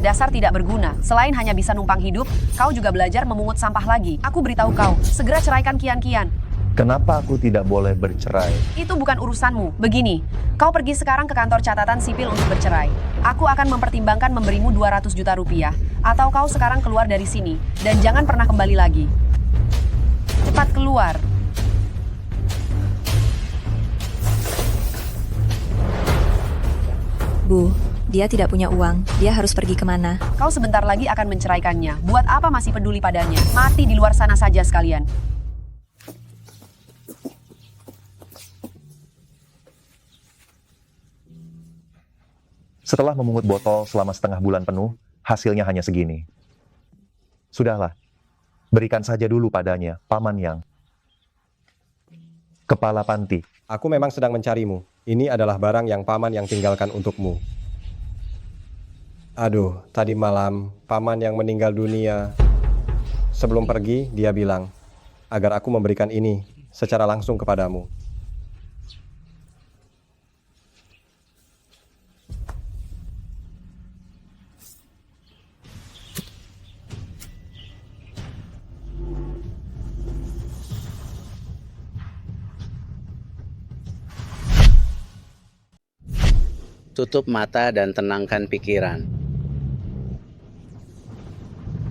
Dasar tidak berguna. Selain hanya bisa numpang hidup, kau juga belajar memungut sampah lagi. Aku beritahu kau, segera ceraikan Kian-Kian. Kenapa aku tidak boleh bercerai? Itu bukan urusanmu. Begini, kau pergi sekarang ke kantor catatan sipil untuk bercerai. Aku akan mempertimbangkan memberimu 200 juta rupiah. Atau kau sekarang keluar dari sini, dan jangan pernah kembali lagi. Cepat keluar. Bu, dia tidak punya uang. Dia harus pergi kemana? Kau sebentar lagi akan menceraikannya. Buat apa masih peduli padanya? Mati di luar sana saja sekalian. Setelah memungut botol selama setengah bulan penuh, hasilnya hanya segini. Sudahlah, berikan saja dulu padanya, Paman Yang. Kepala panti. Aku memang sedang mencarimu. Ini adalah barang yang Paman Yang tinggalkan untukmu. Aduh, tadi malam Paman Yang meninggal dunia. Sebelum pergi, dia bilang agar aku memberikan ini secara langsung kepadamu. Tutup mata dan tenangkan pikiran.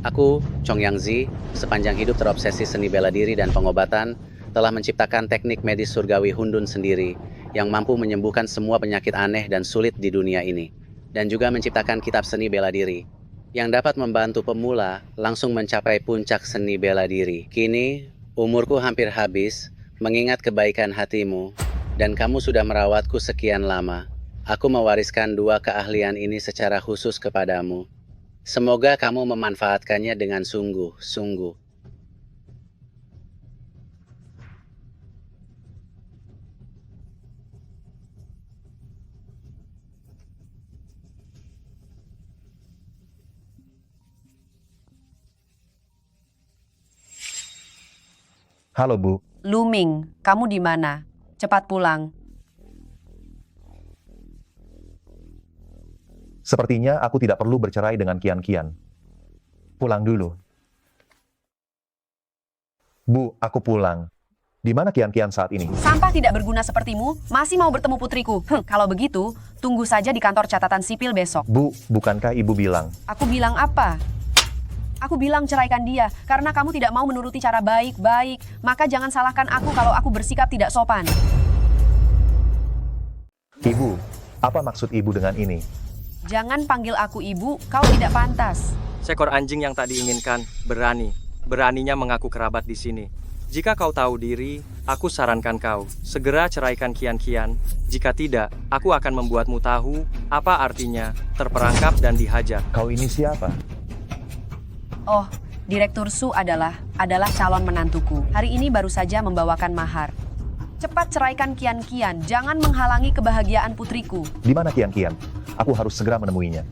Aku, Chong Yang Zi, sepanjang hidup terobsesi seni bela diri dan pengobatan, telah menciptakan teknik medis surgawi Hundun sendiri yang mampu menyembuhkan semua penyakit aneh dan sulit di dunia ini. Dan juga menciptakan kitab seni bela diri yang dapat membantu pemula langsung mencapai puncak seni bela diri. Kini, umurku hampir habis mengingat kebaikan hatimu dan kamu sudah merawatku sekian lama. Aku mewariskan dua keahlian ini secara khusus kepadamu. Semoga kamu memanfaatkannya dengan sungguh-sungguh. Halo, Bu. Luming, kamu di mana? Cepat pulang. Sepertinya aku tidak perlu bercerai dengan Kian-Kian. Pulang dulu. Bu, aku pulang. Di mana Kian-Kian saat ini? Sampah tidak berguna sepertimu, masih mau bertemu putriku. Kalau begitu, tunggu saja di kantor catatan sipil besok. Bu, bukankah Ibu bilang? Aku bilang apa? Aku bilang ceraikan dia, karena kamu tidak mau menuruti cara baik-baik. Maka jangan salahkan aku kalau aku bersikap tidak sopan. Ibu, apa maksud Ibu dengan ini? Jangan panggil aku ibu, kau tidak pantas. Seekor anjing yang tak diinginkan, beraninya mengaku kerabat di sini. Jika kau tahu diri, aku sarankan kau, segera ceraikan Kian-Kian. Jika tidak, aku akan membuatmu tahu apa artinya terperangkap dan dihajar. Kau ini siapa? Oh, Direktur Su adalah calon menantuku. Hari ini baru saja membawakan mahar. Cepat ceraikan Kian-Kian, jangan menghalangi kebahagiaan putriku. Di mana Kian-Kian? Aku harus segera menemuinya.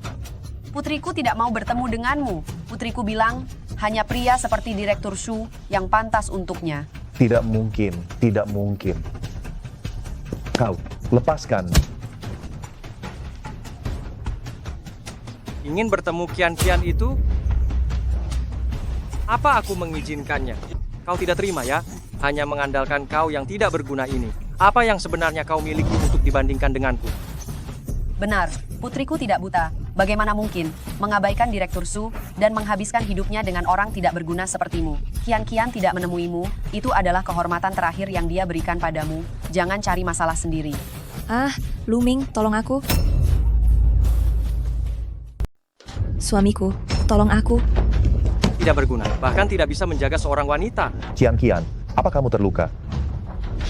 Putriku tidak mau bertemu denganmu. Putriku bilang, hanya pria seperti Direktur Su yang pantas untuknya. Tidak mungkin, tidak mungkin. Kau, lepaskan. Ingin bertemu Kian-Kian itu? Apa aku mengizinkannya? Kau tidak terima ya? Hanya mengandalkan kau yang tidak berguna ini. Apa yang sebenarnya kau miliki untuk dibandingkan denganku? Benar, putriku tidak buta. Bagaimana mungkin mengabaikan Direktur Su dan menghabiskan hidupnya dengan orang tidak berguna sepertimu? Kian-Kian tidak menemuimu, itu adalah kehormatan terakhir yang dia berikan padamu. Jangan cari masalah sendiri. Ah, Luming, tolong aku. Suamiku, tolong aku. Tidak berguna, bahkan tidak bisa menjaga seorang wanita. Kian-Kian, apa kamu terluka?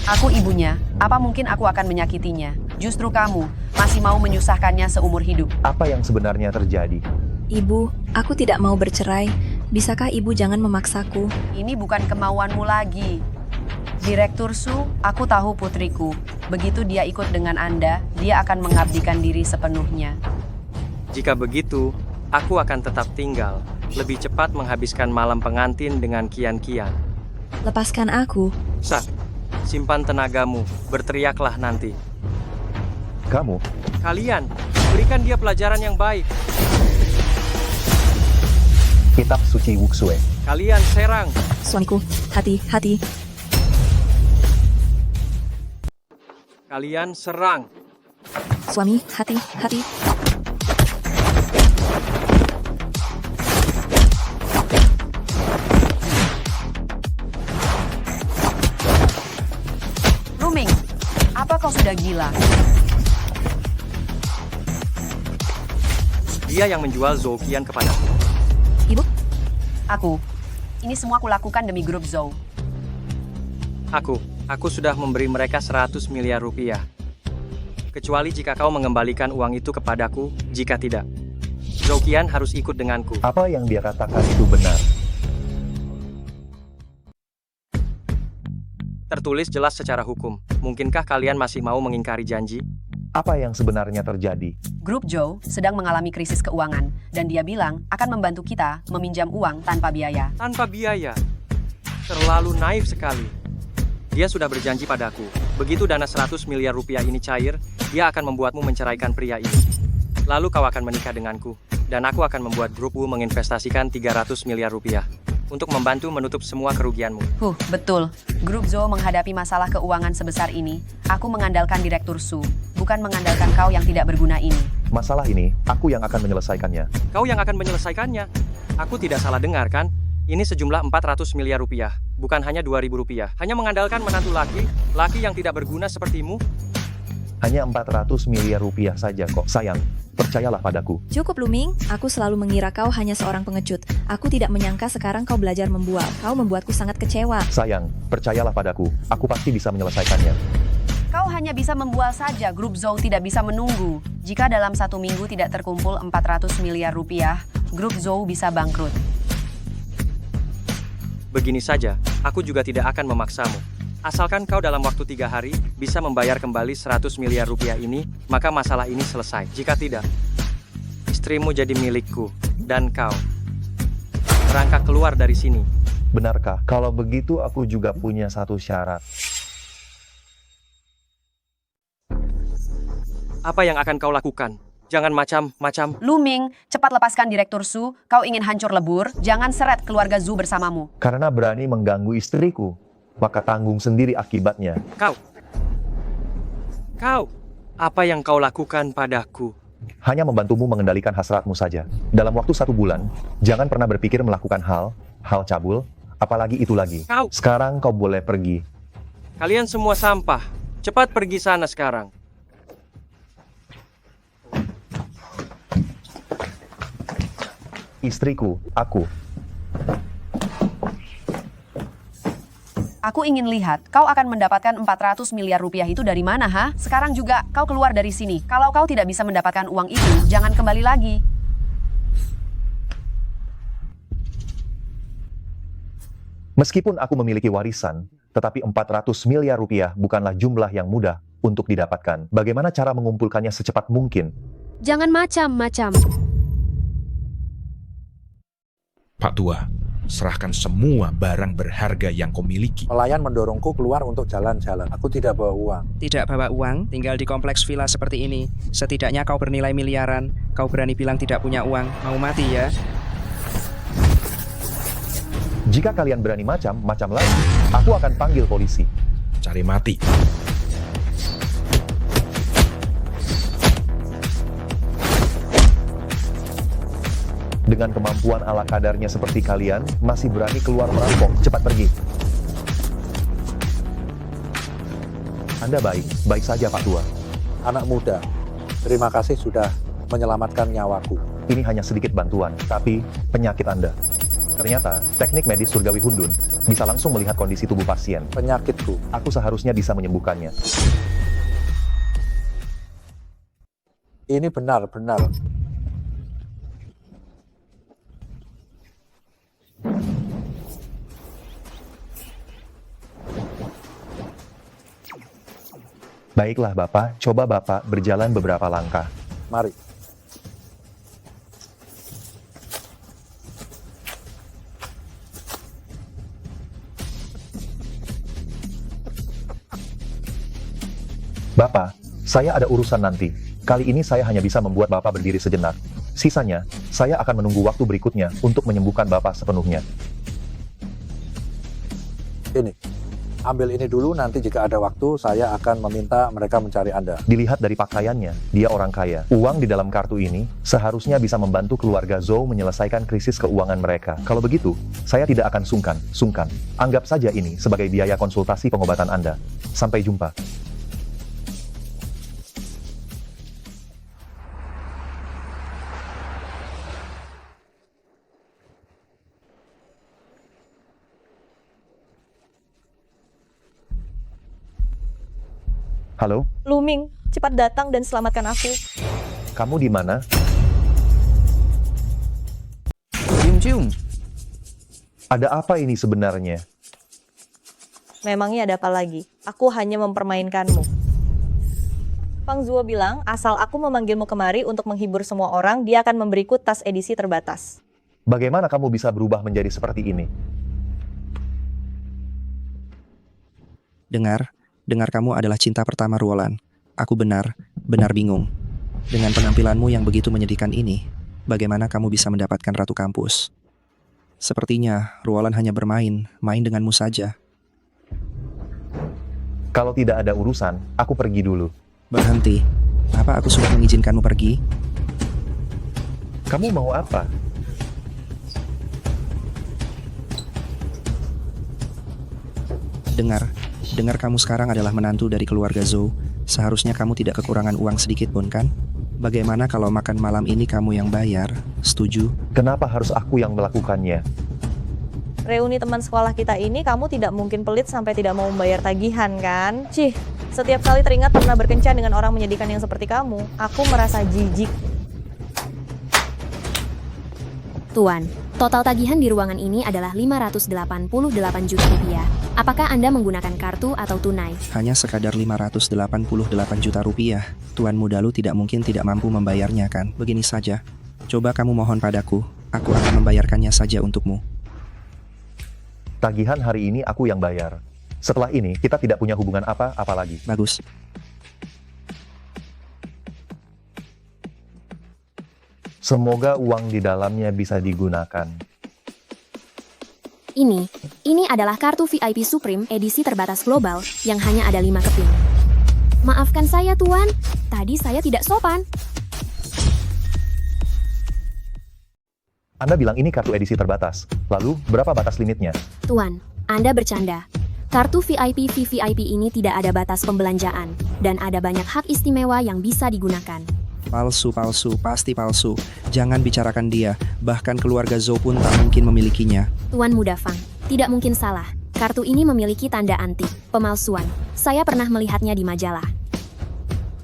Aku ibunya, apa mungkin aku akan menyakitinya? Justru kamu masih mau menyusahkannya seumur hidup. Apa yang sebenarnya terjadi? Ibu, aku tidak mau bercerai. Bisakah ibu jangan memaksaku? Ini bukan kemauanmu lagi. Direktur Su, aku tahu putriku. Begitu dia ikut dengan Anda, dia akan mengabdikan diri sepenuhnya. Jika begitu, aku akan tetap tinggal. Lebih cepat menghabiskan malam pengantin dengan Kian-Kian. Lepaskan aku. Sat, simpan tenagamu, berteriaklah nanti. Kamu? Kalian, berikan dia pelajaran yang baik. Kitab suci Wuxue. Kalian serang. Suamiku, hati-hati. Kalian serang. Suami, hati-hati. Luming, apa kau sudah gila? Dia yang menjual Zhou Qian kepadaku. Ibu, Aku. Ini semua kulakukan demi grup Zhou. Aku sudah memberi mereka 100 miliar rupiah. Kecuali jika kau mengembalikan uang itu kepadaku, jika tidak, Zhou Qian harus ikut denganku. Apa yang dia katakan itu benar. Tertulis jelas secara hukum. Mungkinkah kalian masih mau mengingkari janji? Apa yang sebenarnya terjadi? Grup Zhou sedang mengalami krisis keuangan, dan dia bilang akan membantu kita meminjam uang tanpa biaya. Tanpa biaya. Terlalu naif sekali. Dia sudah berjanji padaku, begitu dana 100 miliar rupiah ini cair, dia akan membuatmu menceraikan pria ini. Lalu kau akan menikah denganku, dan aku akan membuat grup Wu menginvestasikan 300 miliar rupiah untuk membantu menutup semua kerugianmu. Betul. Grup Zhou menghadapi masalah keuangan sebesar ini. Aku mengandalkan Direktur Su, bukan mengandalkan kau yang tidak berguna ini. Masalah ini, aku yang akan menyelesaikannya. Kau yang akan menyelesaikannya. Aku tidak salah dengar kan? Ini sejumlah 400 miliar rupiah, bukan hanya 2.000 rupiah. Hanya mengandalkan menantu laki yang tidak berguna sepertimu. Hanya 400 miliar rupiah saja kok. Sayang, percayalah padaku. cukup Luming. Aku selalu mengira kau hanya seorang pengecut. Aku tidak menyangka sekarang kau belajar membual. Kau membuatku sangat kecewa. Sayang, percayalah padaku. Aku pasti bisa menyelesaikannya. Kau hanya bisa membual saja, grup Zhou tidak bisa menunggu. Jika dalam 1 minggu tidak terkumpul 400 miliar rupiah, grup Zhou bisa bangkrut. Begini saja, aku juga tidak akan memaksamu. Asalkan kau dalam waktu 3 hari bisa membayar kembali 100 miliar rupiah ini, maka masalah ini selesai. Jika tidak, istrimu jadi milikku, dan kau merangkak keluar dari sini. Benarkah? Kalau begitu aku juga punya satu syarat. Apa yang akan kau lakukan? Jangan macam-macam. Luming, cepat lepaskan Direktur Su. Kau ingin hancur lebur, jangan seret keluarga Zhu bersamamu. Karena berani mengganggu istriku, maka tanggung sendiri akibatnya. Kau, apa yang kau lakukan padaku? Hanya membantumu mengendalikan hasratmu saja. Dalam waktu 1 bulan, jangan pernah berpikir melakukan hal cabul, apalagi itu lagi. Kau. Sekarang kau boleh pergi. Kalian semua sampah. Cepat pergi sana sekarang. Istriku, aku. Aku ingin lihat, kau akan mendapatkan 400 miliar rupiah itu dari mana, ha? Sekarang juga, kau keluar dari sini. Kalau kau tidak bisa mendapatkan uang itu, jangan kembali lagi. Meskipun aku memiliki warisan, tetapi 400 miliar rupiah bukanlah jumlah yang mudah untuk didapatkan. Bagaimana cara mengumpulkannya secepat mungkin? Jangan macam-macam. Pak Tua, serahkan semua barang berharga yang kau miliki. Pelayan mendorongku keluar untuk jalan-jalan. Aku tidak bawa uang. Tidak bawa uang, tinggal di kompleks villa seperti ini. Setidaknya kau bernilai miliaran. Kau berani bilang tidak punya uang. Mau mati ya? Jika kalian berani macam lagi, aku akan panggil polisi. Cari mati. Dengan kemampuan ala kadarnya seperti kalian, masih berani keluar merampok. Cepat pergi. Anda baik saja Pak Tua. Anak muda, terima kasih sudah menyelamatkan nyawaku. Ini hanya sedikit bantuan, tapi penyakit Anda. Ternyata, teknik medis surgawi Hundun bisa langsung melihat kondisi tubuh pasien. Penyakitku. Aku seharusnya bisa menyembuhkannya. Ini benar-benar. Baiklah Bapak, coba Bapak berjalan beberapa langkah. Mari. Bapak, saya ada urusan nanti. Kali ini saya hanya bisa membuat Bapak berdiri sejenak. Sisanya, saya akan menunggu waktu berikutnya untuk menyembuhkan Bapak sepenuhnya. Ini, ambil ini dulu, nanti jika ada waktu, saya akan meminta mereka mencari Anda. Dilihat dari pakaiannya, dia orang kaya. Uang di dalam kartu ini seharusnya bisa membantu keluarga Zhou menyelesaikan krisis keuangan mereka. Kalau begitu, saya tidak akan sungkan. Anggap saja ini sebagai biaya konsultasi pengobatan Anda. Sampai jumpa. Halo, Luming, cepat datang dan selamatkan aku. kamu di mana? Cium. Ada apa ini sebenarnya? Memangnya ada apa lagi? Aku hanya mempermainkanmu. Fang Zuo bilang, asal aku memanggilmu kemari untuk menghibur semua orang, dia akan memberiku tas edisi terbatas. Bagaimana kamu bisa berubah menjadi seperti ini? Dengar kamu adalah cinta pertama Ruolan. Aku benar bingung. Dengan penampilanmu yang begitu menyedihkan ini, bagaimana kamu bisa mendapatkan ratu kampus? Sepertinya Ruolan hanya main denganmu saja. Kalau tidak ada urusan, aku pergi dulu. Berhenti. Apa aku sudah mengizinkanmu pergi? Kamu mau apa? Dengar kamu sekarang adalah menantu dari keluarga Zhou. Seharusnya kamu tidak kekurangan uang sedikit pun kan? Bagaimana kalau makan malam ini kamu yang bayar? Setuju? Kenapa harus aku yang melakukannya? Reuni teman sekolah kita ini, kamu tidak mungkin pelit sampai tidak mau membayar tagihan kan? Cih, setiap kali teringat pernah berkencan dengan orang menyedihkan yang seperti kamu, aku merasa jijik. Tuan, total tagihan di ruangan ini adalah 588 juta rupiah. Apakah Anda menggunakan kartu atau tunai? Hanya sekadar 588 juta rupiah. Tuan Mudalu tidak mungkin tidak mampu membayarnya kan? Begini saja. Coba kamu mohon padaku. Aku akan membayarkannya saja untukmu. Tagihan hari ini aku yang bayar. Setelah ini, kita tidak punya hubungan apa-apa lagi. Bagus. Semoga uang di dalamnya bisa digunakan. Ini adalah kartu VIP Supreme edisi terbatas global yang hanya ada 5 keping. Maafkan saya, Tuan. Tadi saya tidak sopan. Anda bilang ini kartu edisi terbatas. Lalu, berapa batas limitnya? Tuan, Anda bercanda. Kartu VIP VVIP ini tidak ada batas pembelanjaan, dan ada banyak hak istimewa yang bisa digunakan. Palsu, pasti palsu. Jangan bicarakan dia. Bahkan keluarga Zhou pun tak mungkin memilikinya. Tuan Muda Fang, tidak mungkin salah. Kartu ini memiliki tanda anti, pemalsuan. Saya pernah melihatnya di majalah.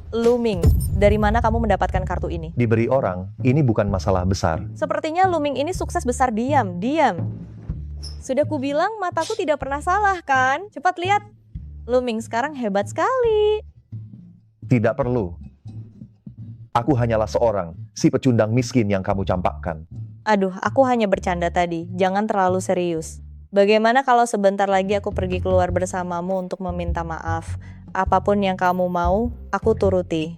Luming, dari mana kamu mendapatkan kartu ini? Diberi orang, ini bukan masalah besar. Sepertinya Luming ini sukses besar diam. Sudah kubilang mataku tidak pernah salah kan? Cepat lihat. Luming sekarang hebat sekali. Tidak perlu. Aku hanyalah seorang, si pecundang miskin yang kamu campakkan. Aduh, aku hanya bercanda tadi. Jangan terlalu serius. Bagaimana kalau sebentar lagi aku pergi keluar bersamamu untuk meminta maaf? Apapun yang kamu mau, aku turuti.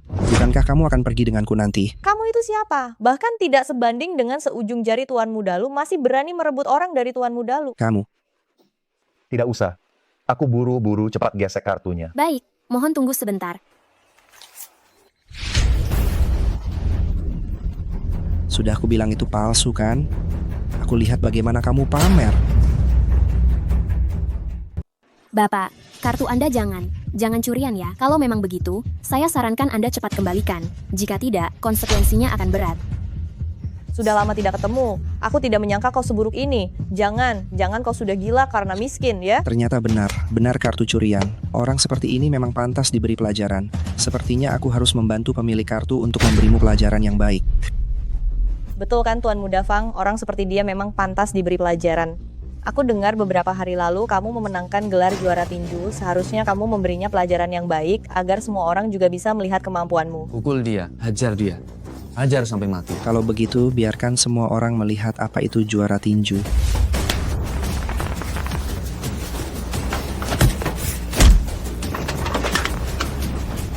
Bukankah kamu akan pergi denganku nanti? Kamu itu siapa? Bahkan tidak sebanding dengan seujung jari Tuan Mudalu, masih berani merebut orang dari Tuan Mudalu. Kamu. Tidak usah. Aku buru-buru cepat gesek kartunya. Baik, mohon tunggu sebentar. Sudah aku bilang itu palsu kan? Aku lihat bagaimana kamu pamer. Bapak, kartu Anda jangan curian ya. Kalau memang begitu, saya sarankan Anda cepat kembalikan. Jika tidak, konsekuensinya akan berat. Sudah lama tidak ketemu. Aku tidak menyangka kau seburuk ini. Jangan kau sudah gila karena miskin ya. Ternyata benar kartu curian. Orang seperti ini memang pantas diberi pelajaran. Sepertinya aku harus membantu pemilik kartu untuk memberimu pelajaran yang baik. Betul kan Tuan Muda Fang, orang seperti dia memang pantas diberi pelajaran. Aku dengar beberapa hari lalu kamu memenangkan gelar juara tinju, seharusnya kamu memberinya pelajaran yang baik agar semua orang juga bisa melihat kemampuanmu. Pukul dia, hajar dia. Hajar sampai mati. Kalau begitu, biarkan semua orang melihat apa itu juara tinju.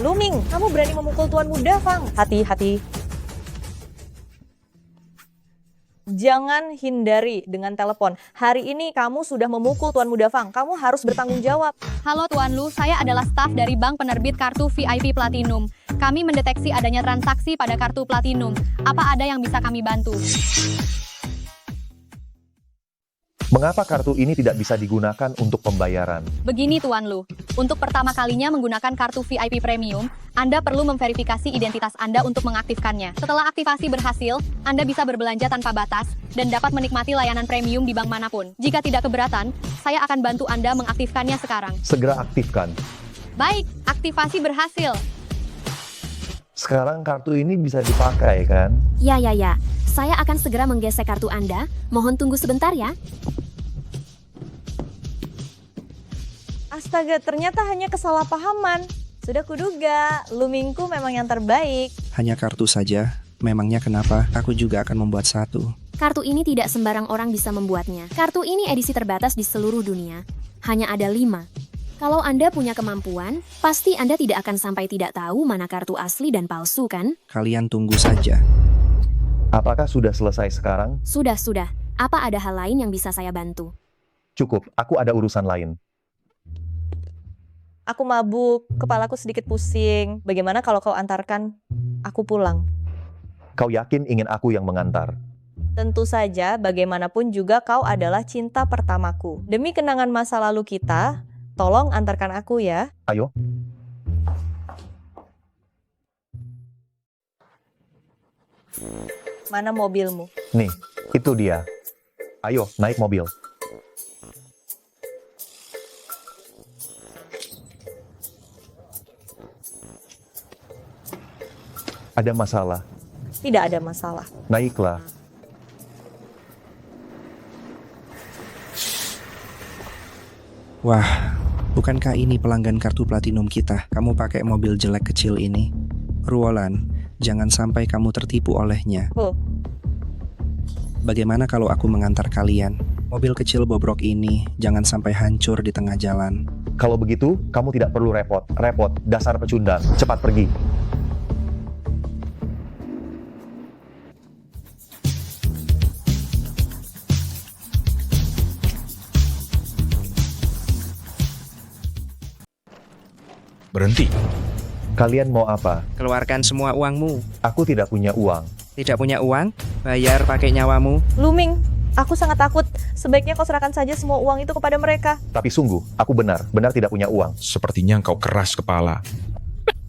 Luming, kamu berani memukul Tuan Muda Fang. Hati-hati. Jangan hindari dengan telepon. Hari ini kamu sudah memukul Tuan Muda Fang. Kamu harus bertanggung jawab. Halo Tuan Lu, saya adalah staf dari Bank Penerbit Kartu VIP Platinum. Kami mendeteksi adanya transaksi pada kartu Platinum. Apa ada yang bisa kami bantu? Mengapa kartu ini tidak bisa digunakan untuk pembayaran? Begini Tuan Lu, untuk pertama kalinya menggunakan kartu VIP Premium, Anda perlu memverifikasi identitas Anda untuk mengaktifkannya. Setelah aktivasi berhasil, Anda bisa berbelanja tanpa batas dan dapat menikmati layanan premium di bank manapun. Jika tidak keberatan, saya akan bantu Anda mengaktifkannya sekarang. Segera aktifkan. Baik, aktivasi berhasil. Sekarang kartu ini bisa dipakai kan? Ya. Saya akan segera menggesek kartu Anda. Mohon tunggu sebentar ya. Astaga, ternyata hanya kesalahpahaman. Sudah kuduga, Lumingku memang yang terbaik. Hanya kartu saja. Memangnya kenapa? Aku juga akan membuat satu. Kartu ini tidak sembarang orang bisa membuatnya. Kartu ini edisi terbatas di seluruh dunia. Hanya ada 5. Kalau Anda punya kemampuan, pasti Anda tidak akan sampai tidak tahu mana kartu asli dan palsu kan? Kalian tunggu saja. Apakah sudah selesai sekarang? Sudah. Apa ada hal lain yang bisa saya bantu? Cukup, aku ada urusan lain. Aku mabuk, kepalaku sedikit pusing. Bagaimana kalau kau antarkan aku pulang? Kau yakin ingin aku yang mengantar? Tentu saja, bagaimanapun juga kau adalah cinta pertamaku. Demi kenangan masa lalu kita, tolong antarkan aku ya. Ayo. Mana mobilmu? Nih, itu dia. Ayo, naik mobil. Ada masalah. Tidak ada masalah. Naiklah. Wah, bukankah ini pelanggan kartu platinum kita? Kamu pakai mobil jelek kecil ini. Ruolan, jangan sampai kamu tertipu olehnya. Bagaimana kalau aku mengantar kalian? Mobil kecil bobrok ini jangan sampai hancur di tengah jalan. Kalau begitu, kamu tidak perlu repot. Repot, dasar pecundang. Cepat pergi. Berhenti. Kalian mau apa? Keluarkan semua uangmu. Aku tidak punya uang. Tidak punya uang? Bayar pakai nyawamu. Luming, aku sangat takut. Sebaiknya kau serahkan saja semua uang itu kepada mereka. Tapi sungguh, aku benar tidak punya uang. Sepertinya engkau keras kepala.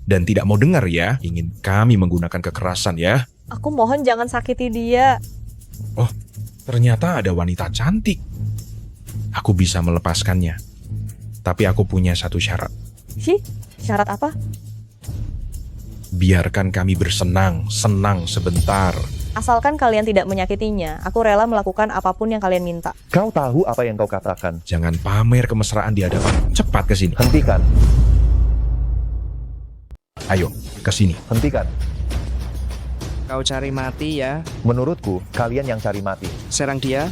Dan tidak mau dengar ya, ingin kami menggunakan kekerasan ya. Aku mohon jangan sakiti dia. Oh, ternyata ada wanita cantik. Aku bisa melepaskannya. Tapi aku punya satu syarat. Syarat apa? Biarkan kami bersenang, senang sebentar. Asalkan kalian tidak menyakitinya, aku rela melakukan apapun yang kalian minta. Kau tahu apa yang kau katakan? Jangan pamer kemesraan di hadapan. Cepat ke sini. Hentikan. Ayo, ke sini. Hentikan. Kau cari mati ya? Menurutku, kalian yang cari mati. Serang dia.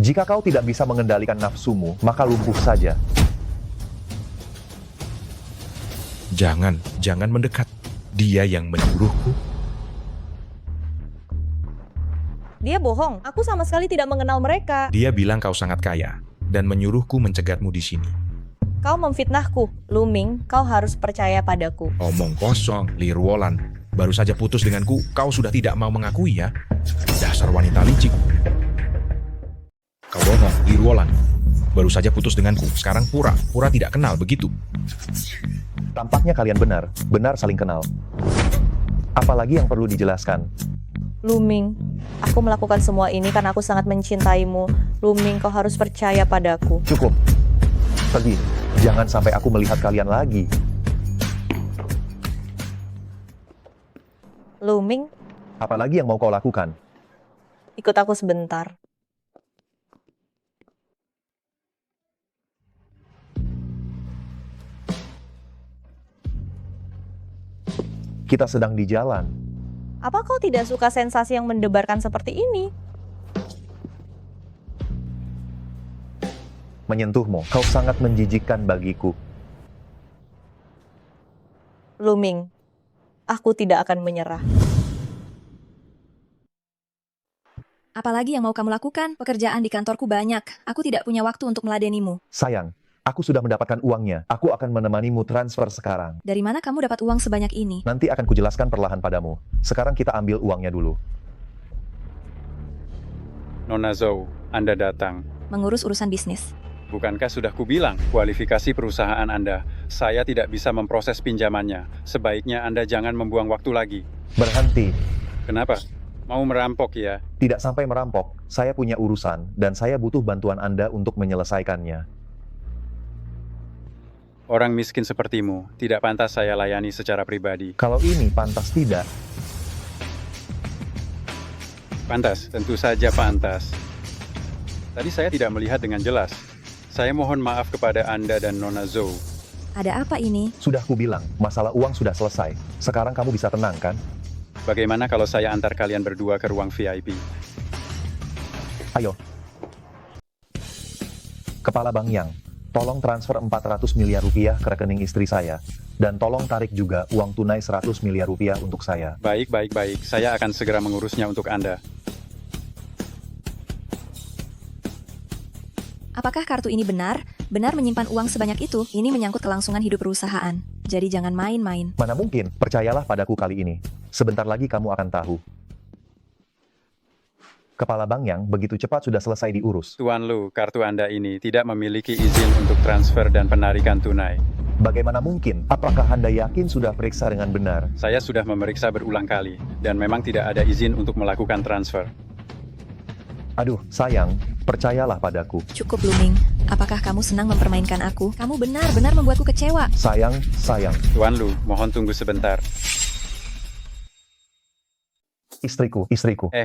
Jika kau tidak bisa mengendalikan nafsumu, maka lumpuh saja. Jangan mendekat. Dia yang menyuruhku. Dia bohong. Aku sama sekali tidak mengenal mereka. Dia bilang kau sangat kaya dan menyuruhku mencegatmu di sini. Kau memfitnahku. Luming, kau harus percaya padaku. Omong kosong, Li Ruolan. Baru saja putus denganku, kau sudah tidak mau mengakui ya? Dasar wanita licik. Kau bohong, Li Ruolan. Baru saja putus denganku, sekarang pura tidak kenal begitu. Tampaknya kalian benar saling kenal. Apalagi yang perlu dijelaskan? Luming, aku melakukan semua ini karena aku sangat mencintaimu. Luming, kau harus percaya padaku. Cukup. Pergi. Jangan sampai aku melihat kalian lagi. Luming, Apalagi yang mau kau lakukan? ikut aku sebentar. Kita sedang di jalan. Apa kau tidak suka sensasi yang mendebarkan seperti ini? Menyentuhmu, kau sangat menjijikkan bagiku. Luming, aku tidak akan menyerah. Apalagi yang mau kamu lakukan? Pekerjaan di kantorku banyak. Aku tidak punya waktu untuk meladenimu. Sayang, aku sudah mendapatkan uangnya. Aku akan menemanimu transfer sekarang. Dari mana kamu dapat uang sebanyak ini? Nanti akan kujelaskan perlahan padamu. Sekarang kita ambil uangnya dulu. Nona Zhou, Anda datang. Mengurus urusan bisnis. Bukankah sudah kubilang kualifikasi perusahaan Anda? Saya tidak bisa memproses pinjamannya. Sebaiknya Anda jangan membuang waktu lagi. Berhenti. Kenapa? Mau merampok ya? Tidak sampai merampok. Saya punya urusan, dan saya butuh bantuan Anda untuk menyelesaikannya. Orang miskin sepertimu tidak pantas saya layani secara pribadi. Kalau ini pantas tidak? Pantas, tentu saja pantas. Tadi saya tidak melihat dengan jelas. Saya mohon maaf kepada Anda dan Nona Zhou. Ada apa ini? Sudah kubilang, masalah uang sudah selesai. Sekarang kamu bisa tenang, kan? Bagaimana kalau saya antar kalian berdua ke ruang VIP? Ayo. Kepala Bang Yang, tolong transfer 400 miliar rupiah ke rekening istri saya. Dan tolong tarik juga uang tunai 100 miliar rupiah untuk saya. Baik. Saya akan segera mengurusnya untuk Anda. Apakah kartu ini benar? Benar menyimpan uang sebanyak itu? Ini menyangkut kelangsungan hidup perusahaan. Jadi jangan main-main. Mana mungkin, percayalah padaku kali ini. Sebentar lagi kamu akan tahu. Kepala Bang Yang begitu cepat sudah selesai diurus. Tuan Lu, kartu Anda ini tidak memiliki izin untuk transfer dan penarikan tunai. Bagaimana mungkin? Apakah Anda yakin sudah periksa dengan benar? Saya sudah memeriksa berulang kali, dan memang tidak ada izin untuk melakukan transfer. Aduh, sayang, percayalah padaku. Cukup, Luming. Apakah kamu senang mempermainkan aku? Kamu benar-benar membuatku kecewa. Sayang. Tuan Lu, mohon tunggu sebentar. Istriku.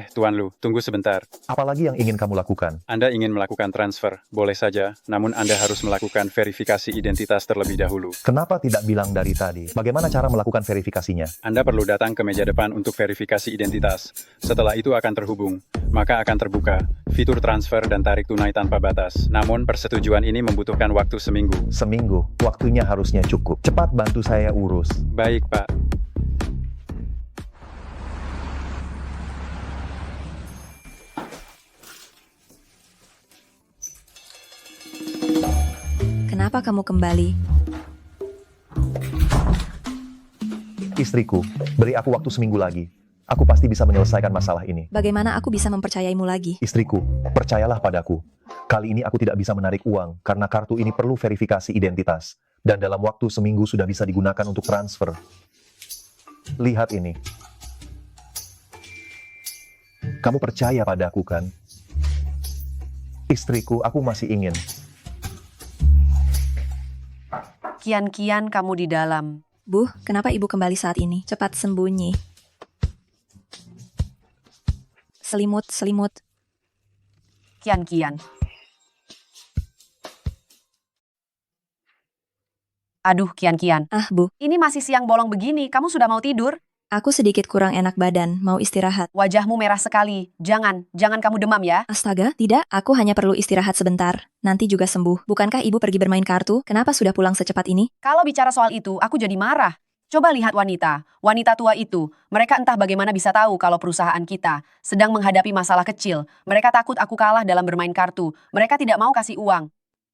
Tuan Lu, tunggu sebentar. Apalagi yang ingin kamu lakukan? Anda ingin melakukan transfer, boleh saja, namun Anda harus melakukan verifikasi identitas terlebih dahulu. Kenapa tidak bilang dari tadi? Bagaimana cara melakukan verifikasinya? Anda perlu datang ke meja depan untuk verifikasi identitas. Setelah itu akan terhubung, maka akan terbuka fitur transfer dan tarik tunai tanpa batas. Namun persetujuan ini membutuhkan waktu seminggu. Seminggu? Waktunya harusnya cukup. Cepat bantu saya urus. Baik, Pak. Kenapa kamu kembali? Istriku, beri aku waktu seminggu lagi. Aku pasti bisa menyelesaikan masalah ini. Bagaimana aku bisa mempercayaimu lagi? Istriku, percayalah padaku. Kali ini aku tidak bisa menarik uang karena kartu ini perlu verifikasi identitas. Dan dalam waktu seminggu sudah bisa digunakan untuk transfer. Lihat ini. Kamu percaya padaku, kan? Istriku, aku masih ingin. Kian-kian kamu di dalam. Bu, kenapa ibu kembali saat ini? Cepat sembunyi. Selimut. Kian-kian. Aduh, Kian-kian. Bu. Ini masih siang bolong begini, kamu sudah mau tidur? Aku sedikit kurang enak badan, mau istirahat. Wajahmu merah sekali. Jangan kamu demam ya. Astaga, tidak, aku hanya perlu istirahat sebentar. Nanti juga sembuh. Bukankah ibu pergi bermain kartu? Kenapa sudah pulang secepat ini? Kalau bicara soal itu, aku jadi marah. Coba lihat wanita tua itu. Mereka entah bagaimana bisa tahu kalau perusahaan kita sedang menghadapi masalah kecil. Mereka takut aku kalah dalam bermain kartu. Mereka tidak mau kasih uang.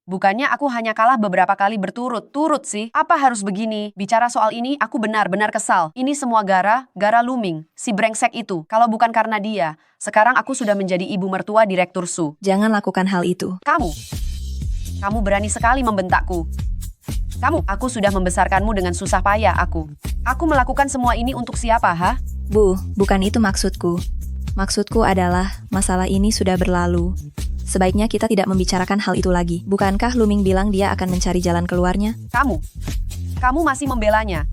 Bukannya aku hanya kalah beberapa kali berturut-turut sih. Apa harus begini? Bicara soal ini, aku benar-benar kesal. Ini semua gara Luming, si brengsek itu. Kalau bukan karena dia, sekarang aku sudah menjadi ibu mertua Direktur Su. Jangan lakukan hal itu. Kamu berani sekali membentakku. Aku sudah membesarkanmu dengan susah payah aku. Aku melakukan semua ini untuk siapa, ha? Bu, bukan itu maksudku. Maksudku adalah, masalah ini sudah berlalu. Sebaiknya kita tidak membicarakan hal itu lagi. Bukankah Luming bilang dia akan mencari jalan keluarnya? Kamu masih membelanya.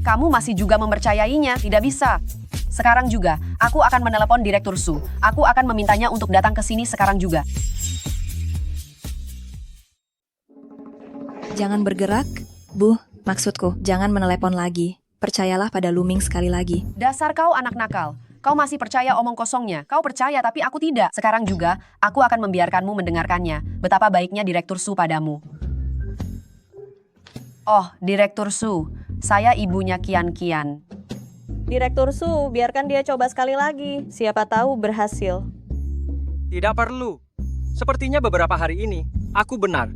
Kamu masih juga mempercayainya, tidak bisa. Sekarang juga, aku akan menelepon Direktur Su. Aku akan memintanya untuk datang ke sini sekarang juga. Jangan bergerak. Bu, maksudku, jangan menelepon lagi. Percayalah pada Luming sekali lagi. Dasar kau anak nakal. Kau masih percaya omong kosongnya. Kau percaya tapi aku tidak. Sekarang juga, aku akan membiarkanmu mendengarkannya. Betapa baiknya Direktur Su padamu. Oh, Direktur Su. Saya ibunya Kian-Kian. Direktur Su, biarkan dia coba sekali lagi. Siapa tahu berhasil. Tidak perlu. Sepertinya beberapa hari ini, aku benar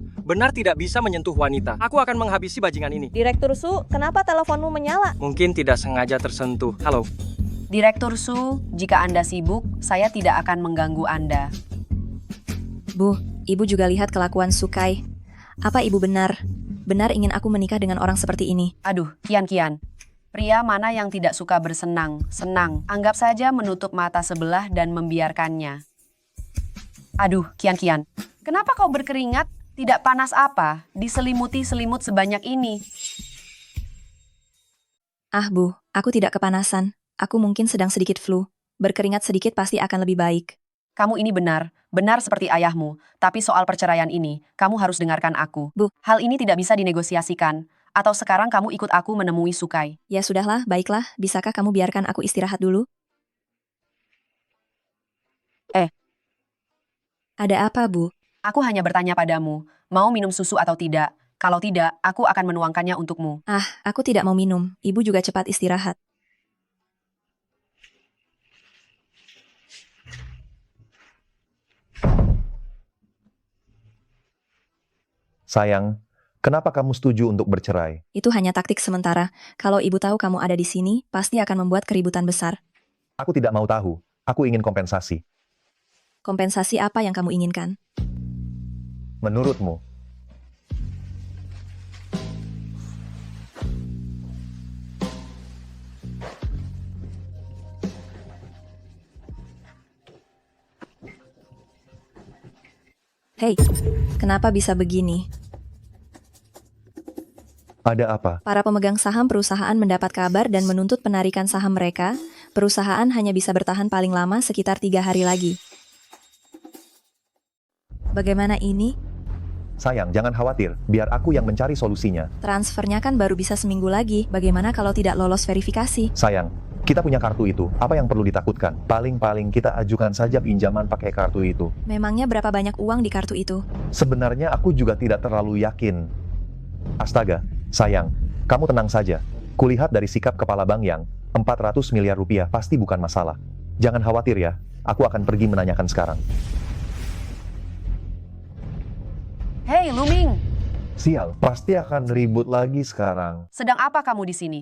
tidak bisa menyentuh wanita. Aku akan menghabisi bajingan ini. Direktur Su, kenapa teleponmu menyala? Mungkin tidak sengaja tersentuh. Halo. Direktur Su, jika Anda sibuk, saya tidak akan mengganggu Anda. Bu, ibu juga lihat kelakuan Sukai. Apa ibu benar ingin aku menikah dengan orang seperti ini? Aduh, Kian-Kian. Pria mana yang tidak suka bersenang? Senang. Anggap saja menutup mata sebelah dan membiarkannya. Aduh, Kian-Kian. Kenapa kau berkeringat? Tidak panas apa? Diselimuti selimut sebanyak ini. Ah Bu, aku tidak kepanasan. Aku mungkin sedang sedikit flu. Berkeringat sedikit pasti akan lebih baik. Kamu ini benar seperti ayahmu. Tapi soal perceraian ini, kamu harus dengarkan aku. Bu. Hal ini tidak bisa dinegosiasikan. Atau sekarang kamu ikut aku menemui Sukai. Ya sudahlah, baiklah. Bisakah kamu biarkan aku istirahat dulu? Ada apa, Bu? Aku hanya bertanya padamu, mau minum susu atau tidak? Kalau tidak, aku akan menuangkannya untukmu. Ah, aku tidak mau minum. Ibu juga cepat istirahat. Sayang, kenapa kamu setuju untuk bercerai? Itu hanya taktik sementara. Kalau ibu tahu kamu ada di sini, pasti akan membuat keributan besar. Aku tidak mau tahu. Aku ingin kompensasi. Kompensasi apa yang kamu inginkan? Menurutmu? Hei, kenapa bisa begini? Ada apa? Para pemegang saham perusahaan mendapat kabar dan menuntut penarikan saham mereka. Perusahaan hanya bisa bertahan paling lama sekitar 3 hari lagi. Bagaimana ini? Sayang, jangan khawatir. Biar aku yang mencari solusinya. Transfernya kan baru bisa seminggu lagi. Bagaimana kalau tidak lolos verifikasi? Sayang, kita punya kartu itu. Apa yang perlu ditakutkan? Paling-paling kita ajukan saja pinjaman pakai kartu itu. Memangnya berapa banyak uang di kartu itu? Sebenarnya aku juga tidak terlalu yakin. Astaga, sayang, kamu tenang saja. Kulihat dari sikap kepala bank yang 400 miliar rupiah pasti bukan masalah. Jangan khawatir ya, aku akan pergi menanyakan sekarang. Hei, Luming! Sial, pasti akan ribut lagi sekarang. Sedang apa kamu di sini?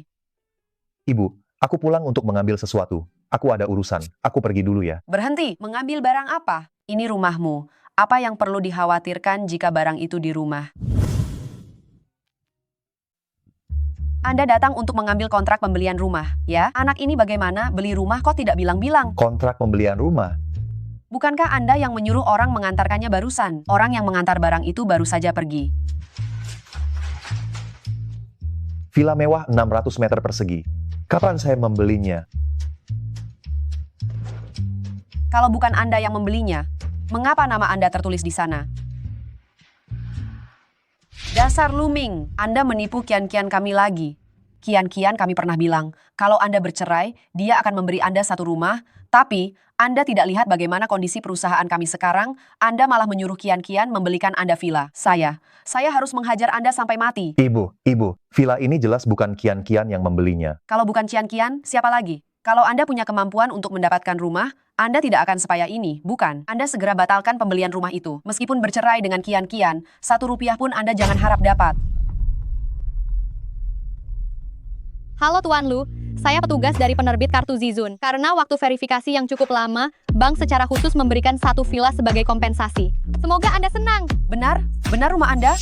Ibu, aku pulang untuk mengambil sesuatu. Aku ada urusan, aku pergi dulu ya. Berhenti, mengambil barang apa? Ini rumahmu. Apa yang perlu dikhawatirkan jika barang itu di rumah? Anda datang untuk mengambil kontrak pembelian rumah, ya? Anak ini bagaimana? Beli rumah kok tidak bilang-bilang? Kontrak pembelian rumah? Bukankah Anda yang menyuruh orang mengantarkannya barusan? Orang yang mengantar barang itu baru saja pergi. Villa mewah 600 meter persegi. Kapan saya membelinya? Kalau bukan Anda yang membelinya, mengapa nama Anda tertulis di sana? Dasar Luming, Anda menipu Kian-Kian kami lagi. Kian-Kian kami pernah bilang, kalau Anda bercerai, dia akan memberi Anda satu rumah, tapi Anda tidak lihat bagaimana kondisi perusahaan kami sekarang, Anda malah menyuruh Kian-Kian membelikan Anda villa. Saya harus menghajar Anda sampai mati. Ibu, villa ini jelas bukan Kian-Kian yang membelinya. Kalau bukan Kian-Kian, siapa lagi? Kalau Anda punya kemampuan untuk mendapatkan rumah, Anda tidak akan sepayah ini, bukan? Anda segera batalkan pembelian rumah itu. Meskipun bercerai dengan Kian-Kian, 1 rupiah pun Anda jangan harap dapat. Halo Tuan Lu, saya petugas dari penerbit kartu Zizun. Karena waktu verifikasi yang cukup lama, bank secara khusus memberikan 1 villa sebagai kompensasi. Semoga Anda senang. Benar? Benar rumah Anda?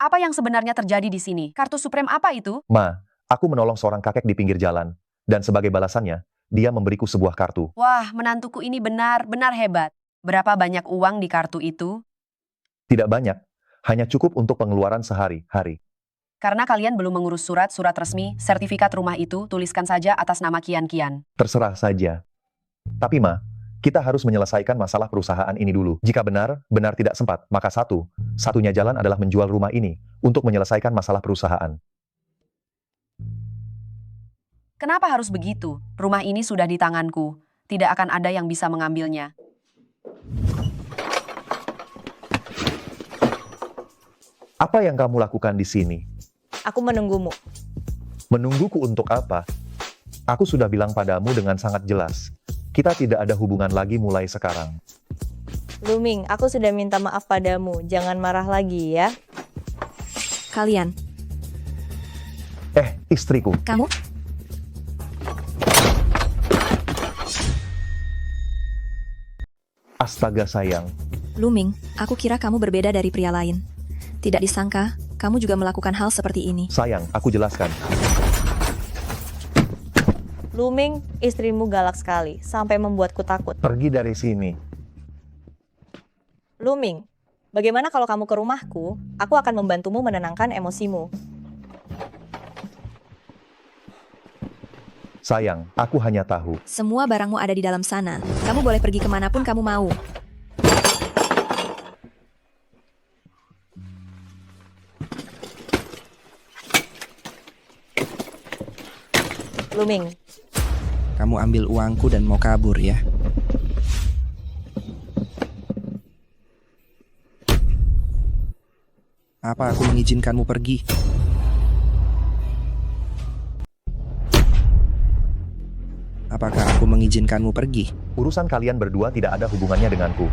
Apa yang sebenarnya terjadi di sini? Kartu Supreme apa itu? Ma, aku menolong seorang kakek di pinggir jalan. Dan sebagai balasannya, dia memberiku sebuah kartu. Wah, menantuku ini benar-benar hebat. Berapa banyak uang di kartu itu? Tidak banyak, hanya cukup untuk pengeluaran sehari-hari. Karena kalian belum mengurus surat resmi, sertifikat rumah itu tuliskan saja atas nama Kian-Kian. Terserah saja. Tapi Ma, kita harus menyelesaikan masalah perusahaan ini dulu. Jika benar tidak sempat, maka satunya jalan adalah menjual rumah ini untuk menyelesaikan masalah perusahaan. Kenapa harus begitu? Rumah ini sudah di tanganku. Tidak akan ada yang bisa mengambilnya. Apa yang kamu lakukan di sini? Aku menunggumu. Menungguku untuk apa? Aku sudah bilang padamu dengan sangat jelas. Kita tidak ada hubungan lagi mulai sekarang. Luming, aku sudah minta maaf padamu. Jangan marah lagi ya. Kalian, Istriku. kamu? Astaga sayang. Luming, aku kira kamu berbeda dari pria lain. Tidak disangka, kamu juga melakukan hal seperti ini. Sayang, aku jelaskan. Luming, istrimu galak sekali, sampai membuatku takut. Pergi dari sini. Luming, bagaimana kalau kamu ke rumahku? Aku akan membantumu menenangkan emosimu. Sayang, aku hanya tahu. Semua barangmu ada di dalam sana. Kamu boleh pergi kemanapun kamu mau. Luming, Kamu ambil uangku dan mau kabur ya? Apa aku mengizinkanmu pergi? Apakah aku mengizinkanmu pergi? Urusan kalian berdua tidak ada hubungannya denganku.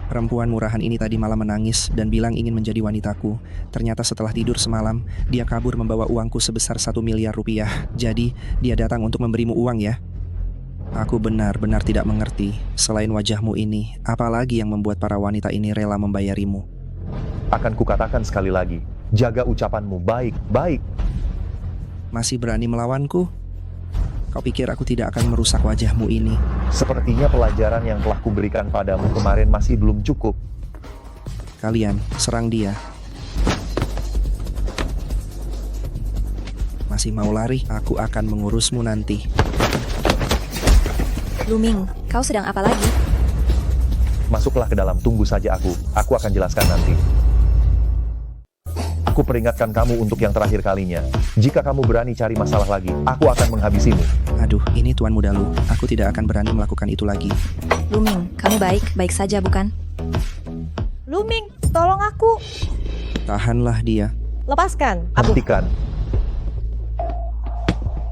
Perempuan murahan ini tadi malam menangis dan bilang ingin menjadi wanitaku. Ternyata setelah tidur semalam, dia kabur membawa uangku sebesar 1 miliar rupiah. Jadi, dia datang untuk memberimu uang ya? Aku benar-benar tidak mengerti. Selain wajahmu ini, apa lagi yang membuat para wanita ini rela membayarimu? Akan kukatakan sekali lagi, jaga ucapanmu baik-baik. Masih berani melawanku? Kau pikir aku tidak akan merusak wajahmu ini? Sepertinya pelajaran yang telah kuberikan padamu kemarin masih belum cukup. Kalian, serang dia. Masih mau lari? Aku akan mengurusmu nanti. Luming, kau sedang apa lagi? Masuklah ke dalam, tunggu saja aku. Aku akan jelaskan nanti. Aku peringatkan kamu untuk yang terakhir kalinya. Jika kamu berani cari masalah lagi, aku akan menghabisimu. Aduh, ini Tuan Muda Lu. Aku tidak akan berani melakukan itu lagi. Luming, kamu baik-baik saja bukan? Luming, tolong aku. Tahanlah dia. Lepaskan. Aku. Hentikan.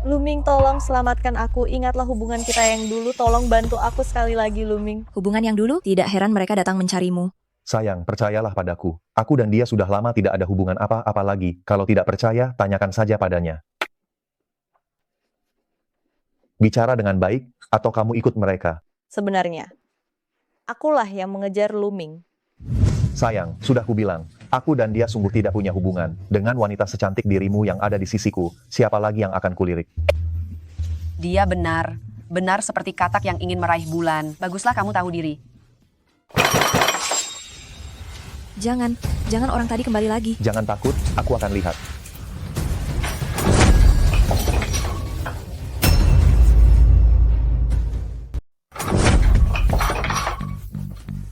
Luming, tolong selamatkan aku. Ingatlah hubungan kita yang dulu. Tolong bantu aku sekali lagi, Luming. Hubungan yang dulu? Tidak heran mereka datang mencarimu. Sayang, percayalah padaku. Aku dan dia sudah lama tidak ada hubungan apa-apa lagi. Kalau tidak percaya, tanyakan saja padanya. Bicara dengan baik, atau kamu ikut mereka. Sebenarnya, akulah yang mengejar Luming. Sayang, sudah kubilang, aku dan dia sungguh tidak punya hubungan. Dengan wanita secantik dirimu yang ada di sisiku, siapa lagi yang akan kulirik? Dia benar. Benar seperti katak yang ingin meraih bulan. Baguslah kamu tahu diri. Jangan orang tadi kembali lagi. Jangan takut, aku akan lihat.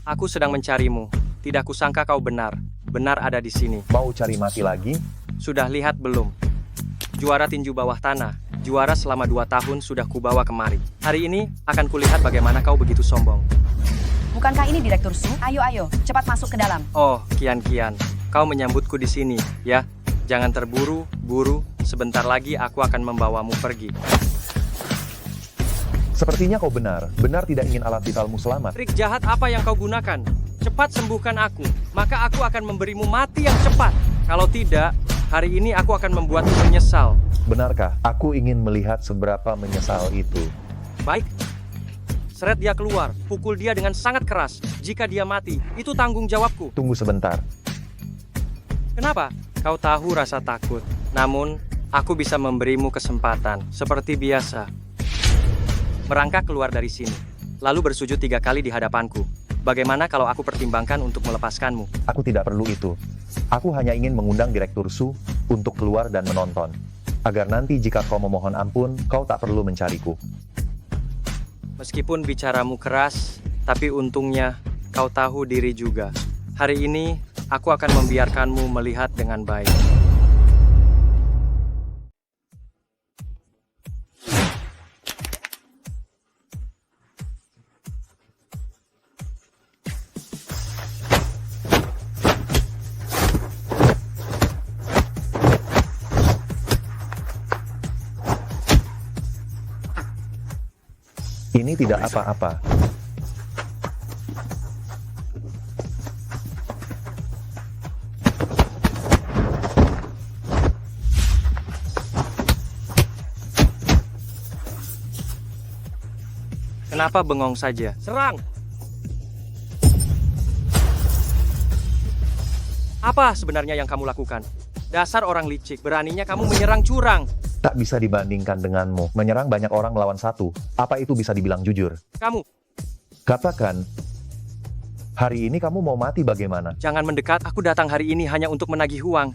Aku sedang mencarimu. Tidak kusangka kau benar. Benar ada di sini. Mau cari mati lagi? Sudah lihat belum? Juara tinju bawah tanah. Juara selama 2 tahun sudah kubawa kemari. Hari ini akan kulihat bagaimana kau begitu sombong. Bukankah ini Direktur Su? Ayo, cepat masuk ke dalam. Oh, Kian, kau menyambutku di sini, ya? Jangan terburu-buru. Sebentar lagi aku akan membawamu pergi. Sepertinya kau benar tidak ingin alat vitalmu selamat. Trik jahat apa yang kau gunakan? Cepat sembuhkan aku, maka aku akan memberimu mati yang cepat. Kalau tidak, hari ini aku akan membuatmu menyesal. Benarkah? Aku ingin melihat seberapa menyesal itu. Baik. Seret dia keluar, pukul dia dengan sangat keras. Jika dia mati, itu tanggung jawabku. Tunggu sebentar. Kenapa? Kau tahu rasa takut. Namun, aku bisa memberimu kesempatan, seperti biasa. Merangkak keluar dari sini, lalu bersujud 3 kali di hadapanku. Bagaimana kalau aku pertimbangkan untuk melepaskanmu? Aku tidak perlu itu. Aku hanya ingin mengundang Direktur Su untuk keluar dan menonton. Agar nanti jika kau memohon ampun, kau tak perlu mencariku. Meskipun bicaramu keras, tapi untungnya kau tahu diri juga. Hari ini, aku akan membiarkanmu melihat dengan baik. Ini tidak apa-apa. Kenapa bengong saja? Serang! Apa sebenarnya yang kamu lakukan? Dasar orang licik, beraninya kamu menyerang curang. Tak bisa dibandingkan denganmu. Menyerang banyak orang melawan satu. Apa itu bisa dibilang jujur? Kamu, Katakan, hari ini kamu mau mati bagaimana? jangan mendekat, aku datang hari ini hanya untuk menagih uang.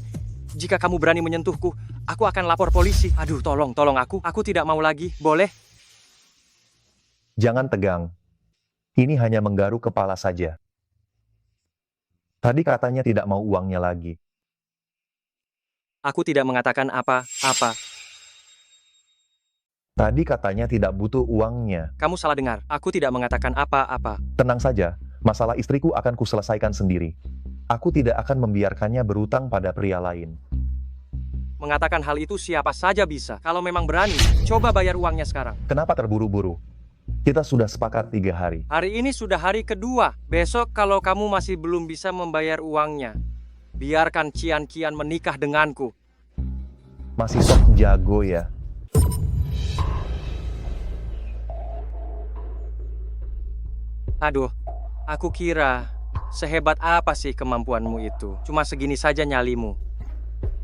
Jika kamu berani menyentuhku, aku akan lapor polisi. Aduh, tolong aku tidak mau lagi, boleh? Jangan tegang. Ini hanya menggaruk kepala saja. Tadi katanya tidak mau uangnya lagi. Aku tidak mengatakan apa-apa. Tadi katanya tidak butuh uangnya. Kamu salah dengar, aku tidak mengatakan apa-apa. Tenang saja, masalah istriku akan kuselesaikan sendiri. Aku tidak akan membiarkannya berutang pada pria lain. Mengatakan hal itu siapa saja bisa. Kalau memang berani, coba bayar uangnya sekarang. Kenapa terburu-buru? Kita sudah sepakat 3 hari. Hari ini sudah hari kedua. Besok kalau kamu masih belum bisa membayar uangnya, biarkan Kian menikah denganku. Masih sok jago ya. Aduh, aku kira sehebat apa sih kemampuanmu itu? Cuma segini saja nyalimu.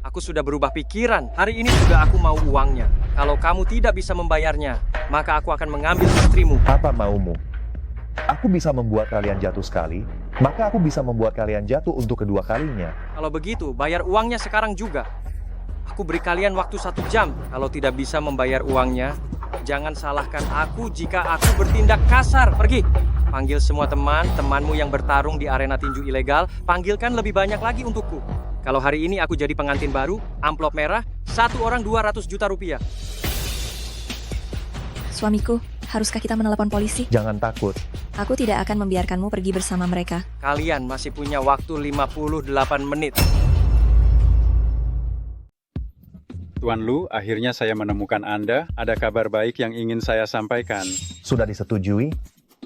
Aku sudah berubah pikiran. Hari ini juga aku mau uangnya. Kalau kamu tidak bisa membayarnya, maka aku akan mengambil istrimu. Apa maumu? Aku bisa membuat kalian jatuh sekali, maka aku bisa membuat kalian jatuh untuk kedua kalinya. Kalau begitu, bayar uangnya sekarang juga. Aku beri kalian waktu 1 jam. Kalau tidak bisa membayar uangnya, jangan salahkan aku jika aku bertindak kasar. Pergi. Panggil semua temanmu yang bertarung di arena tinju ilegal. Panggilkan lebih banyak lagi untukku. Kalau hari ini aku jadi pengantin baru, amplop merah, 1 orang 200 juta rupiah. Suamiku, haruskah kita menelepon polisi? Jangan takut. Aku tidak akan membiarkanmu pergi bersama mereka. Kalian masih punya waktu 58 menit. Tuan Lu, akhirnya saya menemukan Anda. Ada kabar baik yang ingin saya sampaikan. Sudah disetujui?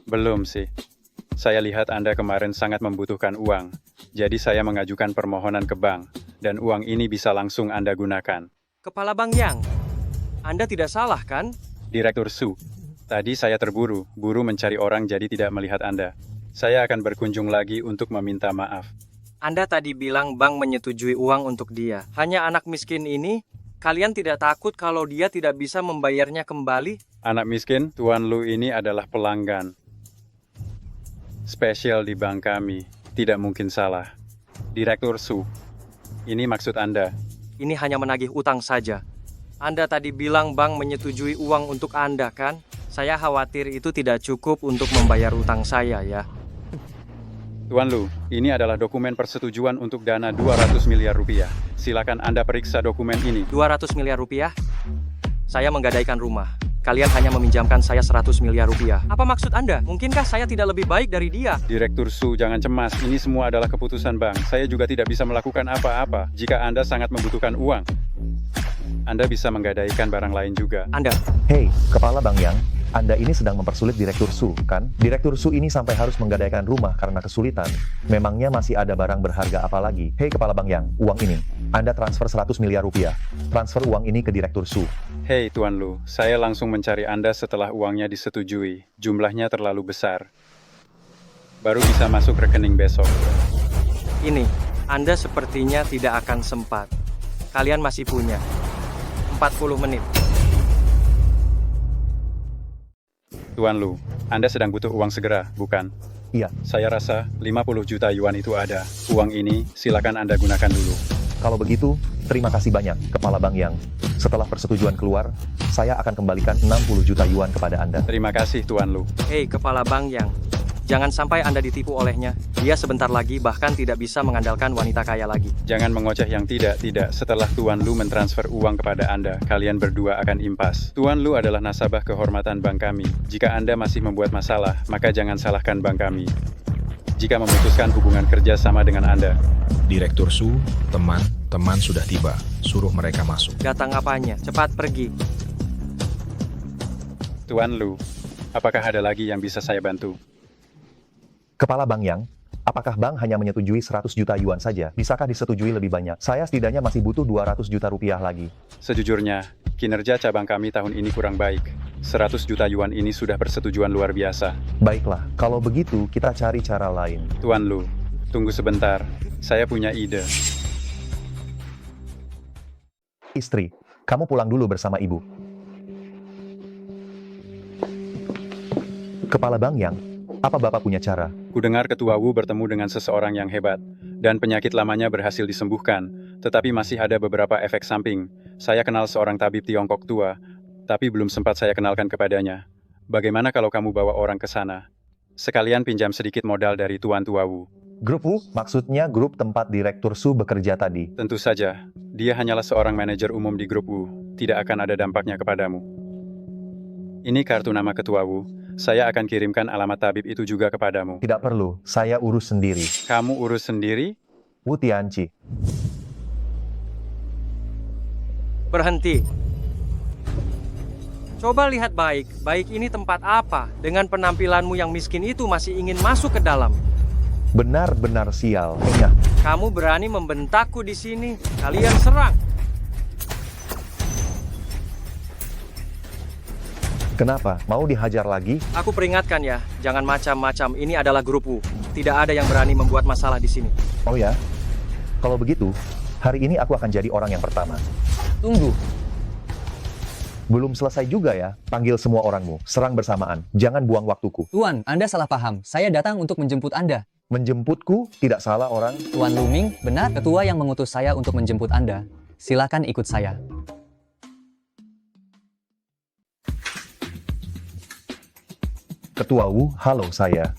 Belum sih. Saya lihat Anda kemarin sangat membutuhkan uang. Jadi saya mengajukan permohonan ke bank. Dan uang ini bisa langsung Anda gunakan. Kepala Bang Yang, Anda tidak salah kan? Direktur Su, tadi saya terburu. Buru mencari orang jadi tidak melihat Anda. Saya akan berkunjung lagi untuk meminta maaf. Anda tadi bilang bank menyetujui uang untuk dia. Hanya anak miskin ini, kalian tidak takut kalau dia tidak bisa membayarnya kembali? Anak miskin, Tuan Lu ini adalah pelanggan spesial di bank kami. Tidak mungkin salah. Direktur Su, ini maksud Anda. Ini hanya menagih utang saja. Anda tadi bilang bank menyetujui uang untuk Anda, kan? Saya khawatir itu tidak cukup untuk membayar utang saya, ya. Tuan Lu, ini adalah dokumen persetujuan untuk dana 200 miliar rupiah. Silakan Anda periksa dokumen ini. 200 miliar rupiah? Saya menggadaikan rumah. Kalian hanya meminjamkan saya 100 miliar rupiah. Apa maksud Anda? Mungkinkah saya tidak lebih baik dari dia? Direktur Su, jangan cemas. Ini semua adalah keputusan bank. Saya juga tidak bisa melakukan apa-apa jika Anda sangat membutuhkan uang. Anda bisa menggadaikan barang lain juga. Anda. Hei, Kepala Bang Yang, Anda ini sedang mempersulit Direktur Su, kan? Direktur Su ini sampai harus menggadaikan rumah karena kesulitan. Memangnya masih ada barang berharga apa lagi? Hei Kepala Bang Yang, uang ini. Anda transfer 100 miliar rupiah. Transfer uang ini ke Direktur Su. Hei Tuan Lu, saya langsung mencari Anda setelah uangnya disetujui. Jumlahnya terlalu besar. Baru bisa masuk rekening besok. Ini, Anda sepertinya tidak akan sempat. Kalian masih punya 40 menit. Tuan Lu, Anda sedang butuh uang segera, bukan? Iya. Saya rasa 50 juta yuan itu ada. Uang ini silakan Anda gunakan dulu. Kalau begitu, terima kasih banyak, Kepala Bang Yang. Setelah persetujuan keluar, saya akan kembalikan 60 juta yuan kepada Anda. Terima kasih, Tuan Lu. Hei, Kepala Bang Yang. Jangan sampai Anda ditipu olehnya. Dia sebentar lagi bahkan tidak bisa mengandalkan wanita kaya lagi. Jangan mengoceh yang tidak. Setelah Tuan Lu mentransfer uang kepada Anda, kalian berdua akan impas. Tuan Lu adalah nasabah kehormatan bank kami. Jika Anda masih membuat masalah, maka jangan salahkan bank kami. Jika memutuskan hubungan kerja sama dengan Anda. Direktur Su, teman sudah tiba. Suruh mereka masuk. Datang apanya? Cepat pergi. Tuan Lu, Apakah ada lagi yang bisa saya bantu? Kepala Bank Yang, apakah Bank hanya menyetujui 100 juta yuan saja? Bisakah disetujui lebih banyak? Saya setidaknya masih butuh 200 juta rupiah lagi. Sejujurnya, kinerja cabang kami tahun ini kurang baik. 100 juta yuan ini sudah persetujuan luar biasa. Baiklah, kalau begitu kita cari cara lain. Tuan Lu, tunggu sebentar. Saya punya ide. Istri, kamu pulang dulu bersama ibu. Kepala Bank Yang, apa Bapak punya cara? Kudengar Ketua Wu bertemu dengan seseorang yang hebat, dan penyakit lamanya berhasil disembuhkan, tetapi masih ada beberapa efek samping. Saya kenal seorang tabib Tiongkok tua, tapi belum sempat saya kenalkan kepadanya. Bagaimana kalau kamu bawa orang ke sana? Sekalian pinjam sedikit modal dari Tuan Tua Wu. Grup Wu, maksudnya grup tempat Direktur Su bekerja tadi. Tentu saja, dia hanyalah seorang manajer umum di grup Wu, tidak akan ada dampaknya kepadamu. Ini kartu nama Ketua Wu. Saya akan kirimkan alamat tabib itu juga kepadamu. Tidak perlu, saya urus sendiri. Kamu urus sendiri? Wu Tianqi. Berhenti. Coba lihat baik ini tempat apa? Dengan penampilanmu yang miskin itu masih ingin masuk ke dalam. Benar-benar sial. Ya. Kamu berani membentakku di sini. Kalian serang. Kenapa? Mau dihajar lagi? Aku peringatkan ya, jangan macam-macam. Ini adalah grup Wu. Tidak ada yang berani membuat masalah di sini. Oh ya? Kalau begitu, hari ini aku akan jadi orang yang pertama. Tunggu. Belum selesai juga ya, panggil semua orangmu, serang bersamaan, jangan buang waktuku. Tuan, Anda salah paham. Saya datang untuk menjemput Anda. Menjemputku? Tidak salah orang. Tuan Luming, benar ketua yang mengutus saya untuk menjemput Anda. Silakan ikut saya. Ketua Wu, halo saya.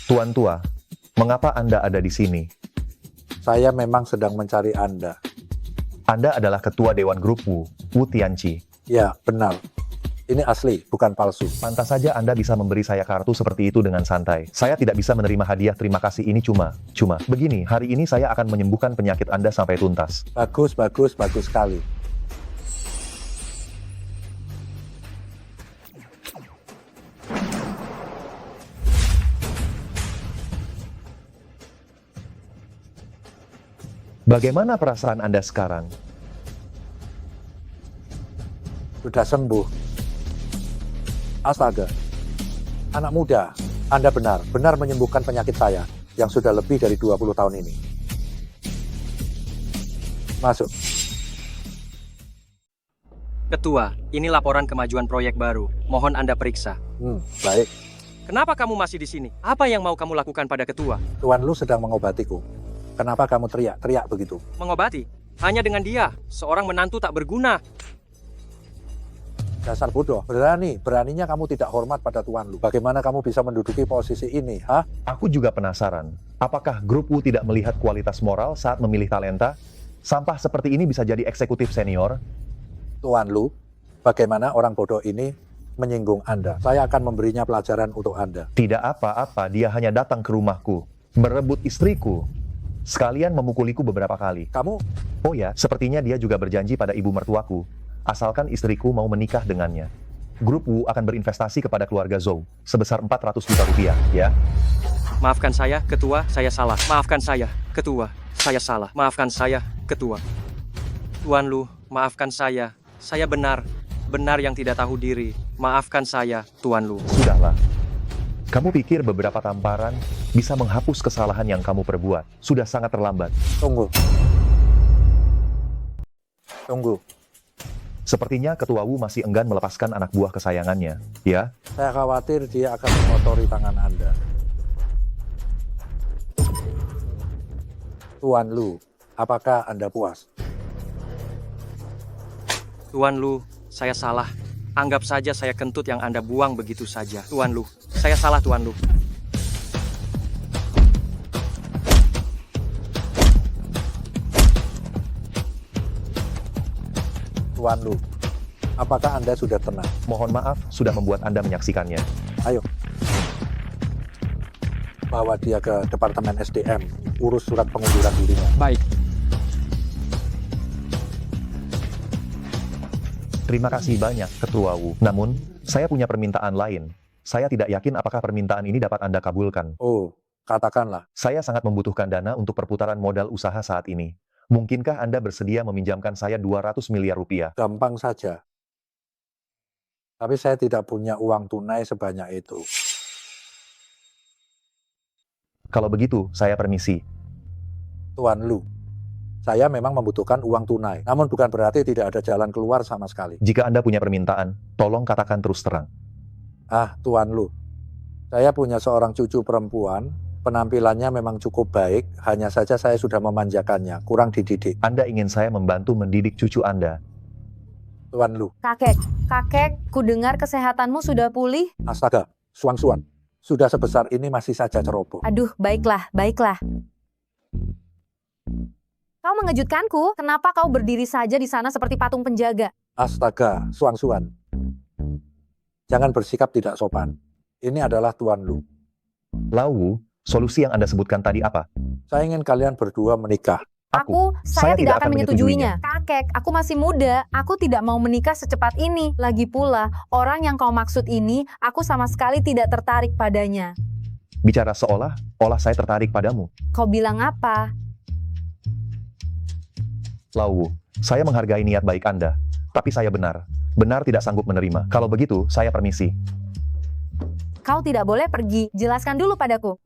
Tuan Tua, mengapa Anda ada di sini? Saya memang sedang mencari Anda. Anda adalah ketua Dewan Grup Wu, Wu Tianqi. Ya, benar. Ini asli, bukan palsu. Pantas saja Anda bisa memberi saya kartu seperti itu dengan santai. Saya tidak bisa menerima hadiah terima kasih ini cuma. Begini, hari ini saya akan menyembuhkan penyakit Anda sampai tuntas. Bagus sekali. Bagaimana perasaan Anda sekarang? Sudah sembuh. Astaga. Anak muda, Anda benar menyembuhkan penyakit saya yang sudah lebih dari 20 tahun ini. Masuk. Ketua, ini laporan kemajuan proyek baru. Mohon Anda periksa. Baik. Kenapa kamu masih di sini? Apa yang mau kamu lakukan pada ketua? Tuan Lu sedang mengobatiku. Kenapa kamu teriak begitu? Mengobati? Hanya dengan dia, seorang menantu tak berguna. Dasar bodoh, beraninya kamu tidak hormat pada Tuan Lu. Bagaimana kamu bisa menduduki posisi ini, ha? Aku juga penasaran, apakah Grup Wu tidak melihat kualitas moral saat memilih talenta? Sampah seperti ini bisa jadi eksekutif senior? Tuan Lu, bagaimana orang bodoh ini menyinggung Anda? Saya akan memberinya pelajaran untuk Anda. Tidak apa-apa, dia hanya datang ke rumahku, merebut istriku. Sekalian memukuliku beberapa kali. Kamu? Oh ya, sepertinya dia juga berjanji pada ibu mertuaku, asalkan istriku mau menikah dengannya. Grup Wu akan berinvestasi kepada keluarga Zhou, sebesar 400 juta rupiah, ya? Maafkan saya, ketua, saya salah. Maafkan saya, ketua, saya salah. Maafkan saya, ketua. Tuan Lu, maafkan saya benar yang tidak tahu diri. Maafkan saya, Tuan Lu. Sudahlah. Kamu pikir beberapa tamparan bisa menghapus kesalahan yang kamu perbuat? Sudah sangat terlambat. Tunggu. Sepertinya Ketua Wu masih enggan melepaskan anak buah kesayangannya, ya? Saya khawatir dia akan mengotori tangan Anda. Tuan Lu, apakah Anda puas? Tuan Lu, saya salah. Anggap saja saya kentut yang Anda buang begitu saja. Tuan Lu, saya salah Tuan Lu. Tuan Lu, apakah Anda sudah tenang? Mohon maaf, sudah membuat Anda menyaksikannya. Ayo. Bawa dia ke Departemen SDM, urus surat pengunduran dirinya. Baik. Terima kasih banyak, Ketua Wu. Namun, Saya punya permintaan lain. Saya tidak yakin apakah permintaan ini dapat Anda kabulkan. Oh, katakanlah. Saya sangat membutuhkan dana untuk perputaran modal usaha saat ini. Mungkinkah Anda bersedia meminjamkan saya 200 miliar rupiah? Gampang saja. Tapi saya tidak punya uang tunai sebanyak itu. Kalau begitu, saya permisi. Tuan Lu, saya memang membutuhkan uang tunai. Namun bukan berarti tidak ada jalan keluar sama sekali. Jika Anda punya permintaan, tolong katakan terus terang. Tuan Lu, saya punya seorang cucu perempuan, penampilannya memang cukup baik, hanya saja saya sudah memanjakannya, kurang dididik. Anda ingin saya membantu mendidik cucu Anda. Tuan Lu. Kakek, ku dengar kesehatanmu sudah pulih. Astaga, Suang-Suan, sudah sebesar ini masih saja ceroboh. Aduh, baiklah. Kau mengejutkanku, kenapa kau berdiri saja di sana seperti patung penjaga? Astaga, Suang-Suan. Jangan bersikap tidak sopan. Ini adalah Tuan Lu. Lau, solusi yang Anda sebutkan tadi apa? Saya ingin kalian berdua menikah. Saya tidak akan menyetujuinya. Kakek, aku masih muda. Aku tidak mau menikah secepat ini. Lagi pula, orang yang kau maksud ini, aku sama sekali tidak tertarik padanya. Bicara seolah-olah saya tertarik padamu. Kau bilang apa? Lau, saya menghargai niat baik Anda, tapi saya benar tidak sanggup menerima. Kalau begitu, saya permisi. Kau tidak boleh pergi. Jelaskan dulu padaku.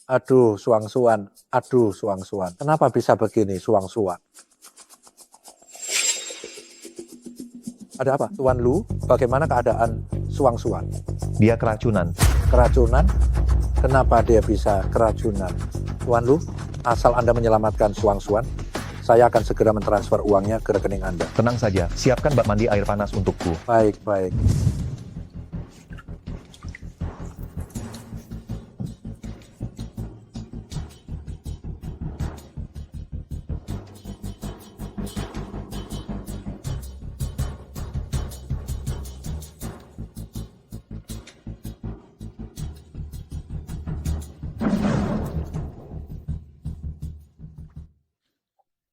Aduh, Suang-Suan. Kenapa bisa begini, Suang-Suan? Ada apa? Tuan Lu, bagaimana keadaan Suang-Suan? Dia keracunan. Keracunan? Kenapa dia bisa keracunan? Tuan Lu, asal Anda menyelamatkan Suang-Suan, saya akan segera mentransfer uangnya ke rekening Anda. Tenang saja, siapkan bak mandi air panas untukku. Baik.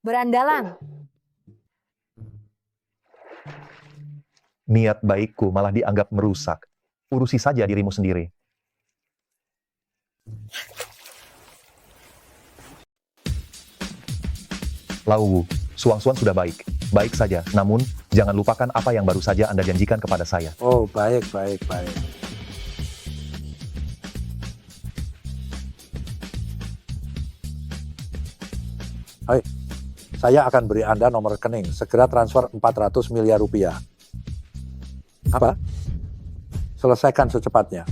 Berandalan. Niat baikku malah dianggap merusak. Urusi saja dirimu sendiri. Lau, Suang-Suan sudah baik. Baik saja, namun jangan lupakan apa yang baru saja Anda janjikan kepada saya. Oh, baik. Hai, saya akan beri Anda nomor rekening. Segera transfer 400 miliar rupiah. Apa? Selesaikan secepatnya.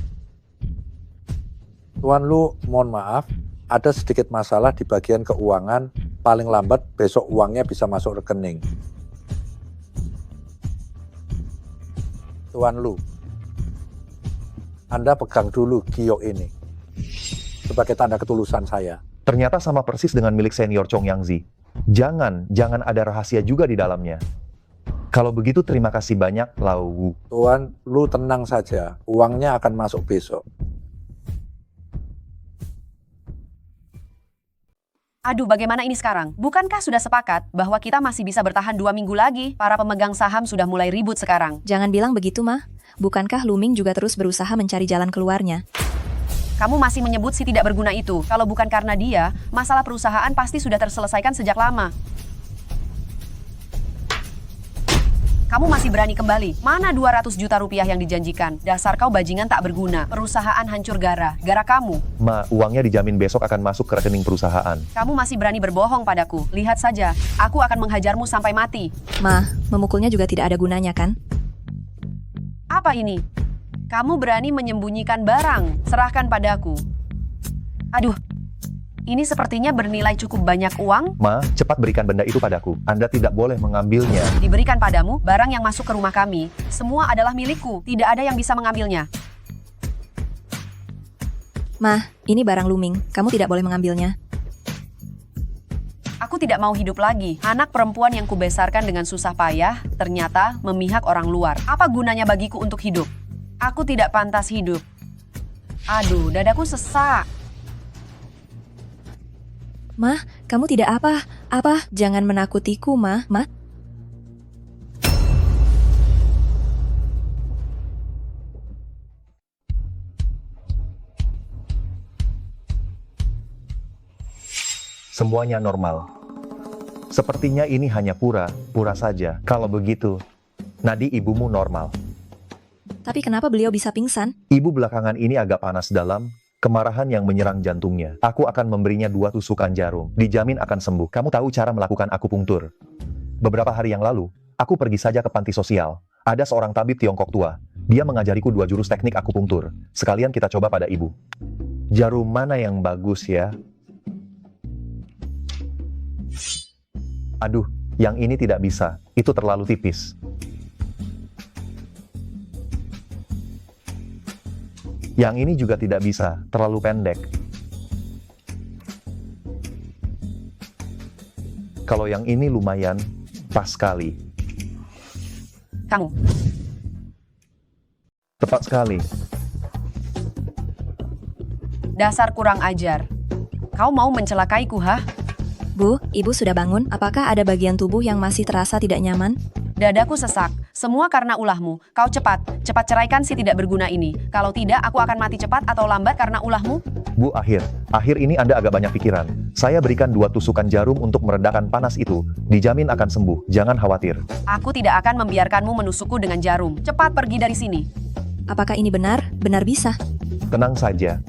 Tuan Lu, mohon maaf, ada sedikit masalah di bagian keuangan. Paling lambat besok uangnya bisa masuk rekening. Tuan Lu, Anda pegang dulu giok ini sebagai tanda ketulusan saya. Ternyata sama persis dengan milik senior Chong Yang Zi. Jangan ada rahasia juga di dalamnya. Kalau begitu terima kasih banyak, Lau. Tuan Lu tenang saja, uangnya akan masuk besok. Aduh, bagaimana ini sekarang? Bukankah sudah sepakat bahwa kita masih bisa bertahan 2 minggu lagi? Para pemegang saham sudah mulai ribut sekarang. Jangan bilang begitu, Mah. Bukankah Luming juga terus berusaha mencari jalan keluarnya? Kamu masih menyebut si tidak berguna itu. Kalau bukan karena dia, masalah perusahaan pasti sudah terselesaikan sejak lama. Kamu masih berani kembali. Mana 200 juta rupiah yang dijanjikan? Dasar kau bajingan tak berguna. Perusahaan hancur gara kamu. Ma, uangnya dijamin besok akan masuk ke rekening perusahaan. Kamu masih berani berbohong padaku. Lihat saja, aku akan menghajarmu sampai mati. Mah, memukulnya juga tidak ada gunanya, kan? Apa ini? Kamu berani menyembunyikan barang. Serahkan padaku. Aduh, ini sepertinya bernilai cukup banyak uang. Ma, cepat berikan benda itu padaku. Anda tidak boleh mengambilnya. Diberikan padamu, barang yang masuk ke rumah kami. Semua adalah milikku. Tidak ada yang bisa mengambilnya. Mah, ini barang Luming. Kamu tidak boleh mengambilnya. Aku tidak mau hidup lagi. Anak perempuan yang kubesarkan dengan susah payah, ternyata memihak orang luar. Apa gunanya bagiku untuk hidup? Aku tidak pantas hidup. Aduh, dadaku sesak. Mah, kamu tidak apa-apa. Jangan menakutiku, Mah. Semuanya normal. Sepertinya ini hanya pura-pura saja. Kalau begitu, nadi ibumu normal. Tapi kenapa beliau bisa pingsan? Ibu belakangan ini agak panas dalam, kemarahan yang menyerang jantungnya. Aku akan memberinya 2 tusukan jarum. Dijamin akan sembuh. Kamu tahu cara melakukan akupunktur? Beberapa hari yang lalu, aku pergi saja ke panti sosial. Ada seorang tabib Tiongkok tua. Dia mengajariku 2 jurus teknik akupunktur. Sekalian kita coba pada ibu. Jarum mana yang bagus ya? Aduh, yang ini tidak bisa. Itu terlalu tipis. Yang ini juga tidak bisa, terlalu pendek. Kalau yang ini lumayan, pas sekali. Kamu. Tepat sekali. Dasar kurang ajar. Kau mau mencelakaiku, hah? Bu, ibu sudah bangun? Apakah ada bagian tubuh yang masih terasa tidak nyaman? Dadaku sesak. Semua karena ulahmu. Kau cepat ceraikan si tidak berguna ini. Kalau tidak, aku akan mati cepat atau lambat karena ulahmu. Bu, akhir ini Anda agak banyak pikiran. Saya berikan 2 tusukan jarum untuk meredakan panas itu. Dijamin akan sembuh. Jangan khawatir. Aku tidak akan membiarkanmu menusukku dengan jarum. Cepat pergi dari sini. Apakah ini benar? Benar bisa. Tenang saja.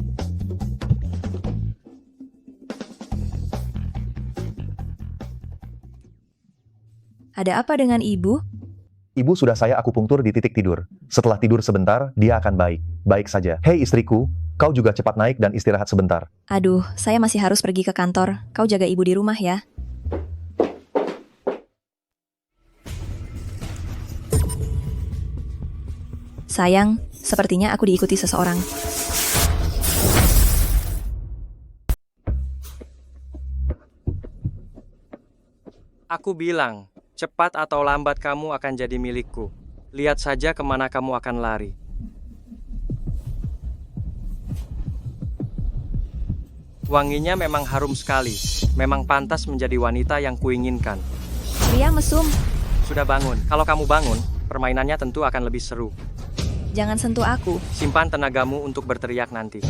Ada apa dengan ibu? Ibu sudah saya akupunktur di titik tidur. Setelah tidur sebentar, dia akan baik. Baik saja. Hei istriku, kau juga cepat naik dan istirahat sebentar. Aduh, saya masih harus pergi ke kantor. Kau jaga ibu di rumah ya. Sayang, sepertinya aku diikuti seseorang. Aku bilang, cepat atau lambat kamu akan jadi milikku. Lihat saja kemana kamu akan lari. Wanginya memang harum sekali. Memang pantas menjadi wanita yang kuinginkan. Pria mesum. Sudah bangun. Kalau kamu bangun, permainannya tentu akan lebih seru. Jangan sentuh aku. Simpan tenagamu untuk berteriak nanti.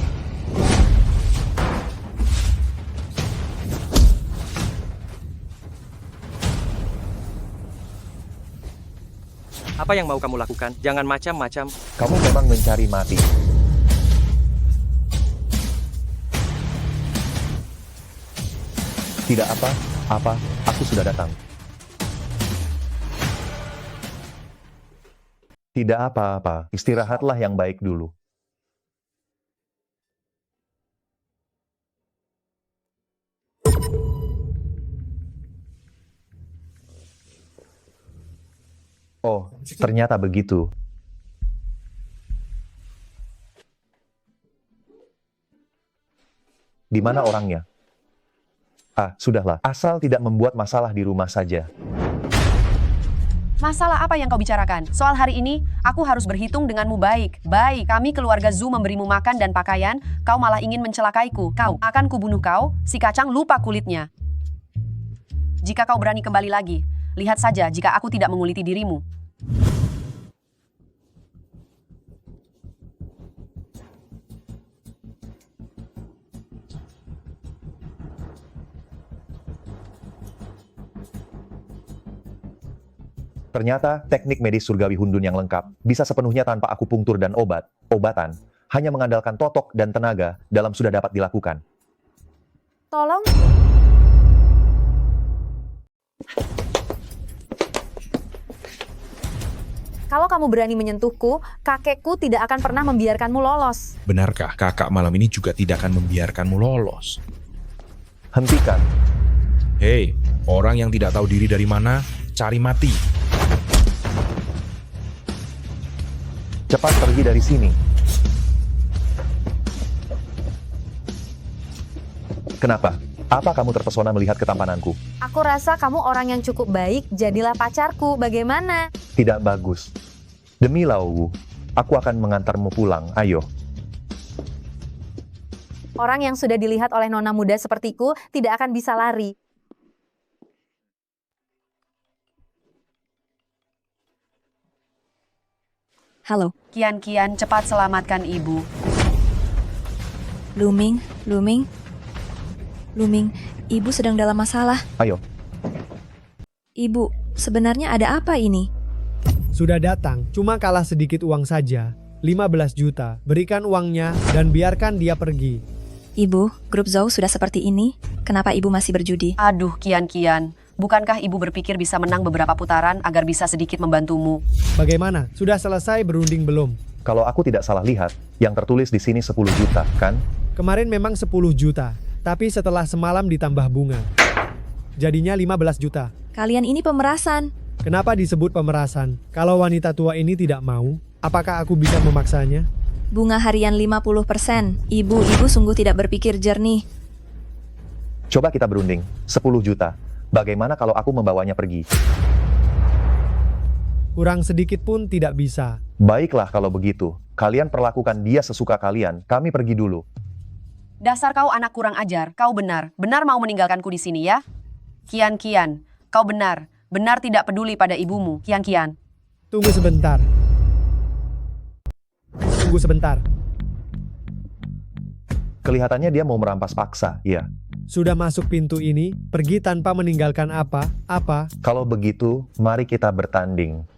Apa yang mau kamu lakukan? Jangan macam-macam. Kamu memang mencari mati. Tidak apa, aku sudah datang. Tidak apa-apa, istirahatlah yang baik dulu. Oh, ternyata begitu. Di mana orangnya? Ah, sudahlah. Asal tidak membuat masalah di rumah saja. Masalah apa yang kau bicarakan? Soal hari ini, aku harus berhitung denganmu baik. Baik, kami keluarga Zhu memberimu makan dan pakaian, kau malah ingin mencelakaiku. Kau akan kubunuh kau, si kacang lupa kulitnya. Jika kau berani kembali lagi, lihat saja jika aku tidak menguliti dirimu. Ternyata, teknik medis surgawi Hundun yang lengkap bisa sepenuhnya tanpa akupunktur dan obatan, hanya mengandalkan totok dan tenaga dalam sudah dapat dilakukan. Tolong. Kalau kamu berani menyentuhku, kakekku tidak akan pernah membiarkanmu lolos. Benarkah kakak malam ini juga tidak akan membiarkanmu lolos? Hentikan. Hei, orang yang tidak tahu diri dari mana, cari mati. Cepat pergi dari sini. Kenapa? Apa kamu terpesona melihat ketampananku? Aku rasa kamu orang yang cukup baik, jadilah pacarku. Bagaimana? Tidak bagus. Demi Lao, aku akan mengantarmu pulang. Ayo. Orang yang sudah dilihat oleh nona muda sepertiku tidak akan bisa lari. Halo. Kian, cepat selamatkan ibu. Luming. Luming, ibu sedang dalam masalah. Ayo, Ibu, sebenarnya ada apa ini? Sudah datang, cuma kalah sedikit uang saja. 15 juta, berikan uangnya dan biarkan dia pergi. Ibu, grup Zhou sudah seperti ini. Kenapa ibu masih berjudi? Aduh, Kian. Bukankah ibu berpikir bisa menang beberapa putaran agar bisa sedikit membantumu? Bagaimana? Sudah selesai berunding belum? kalau aku tidak salah lihat, yang tertulis di sini 10 juta, kan? Kemarin memang 10 juta, tapi setelah semalam ditambah bunga. Jadinya 15 juta. Kalian ini pemerasan. Kenapa disebut pemerasan? Kalau wanita tua ini tidak mau, apakah aku bisa memaksanya? Bunga harian 50%. Ibu sungguh tidak berpikir jernih. Coba kita berunding, 10 juta. Bagaimana kalau aku membawanya pergi? Kurang sedikit pun tidak bisa. Baiklah kalau begitu. Kalian perlakukan dia sesuka kalian. Kami pergi dulu. Dasar kau anak kurang ajar. Kau benar mau meninggalkanku di sini ya? Kian, kau benar tidak peduli pada ibumu. Kian. Tunggu sebentar. Kelihatannya dia mau merampas paksa, ya. Sudah masuk pintu ini, pergi tanpa meninggalkan apa? Kalau begitu, mari kita bertanding.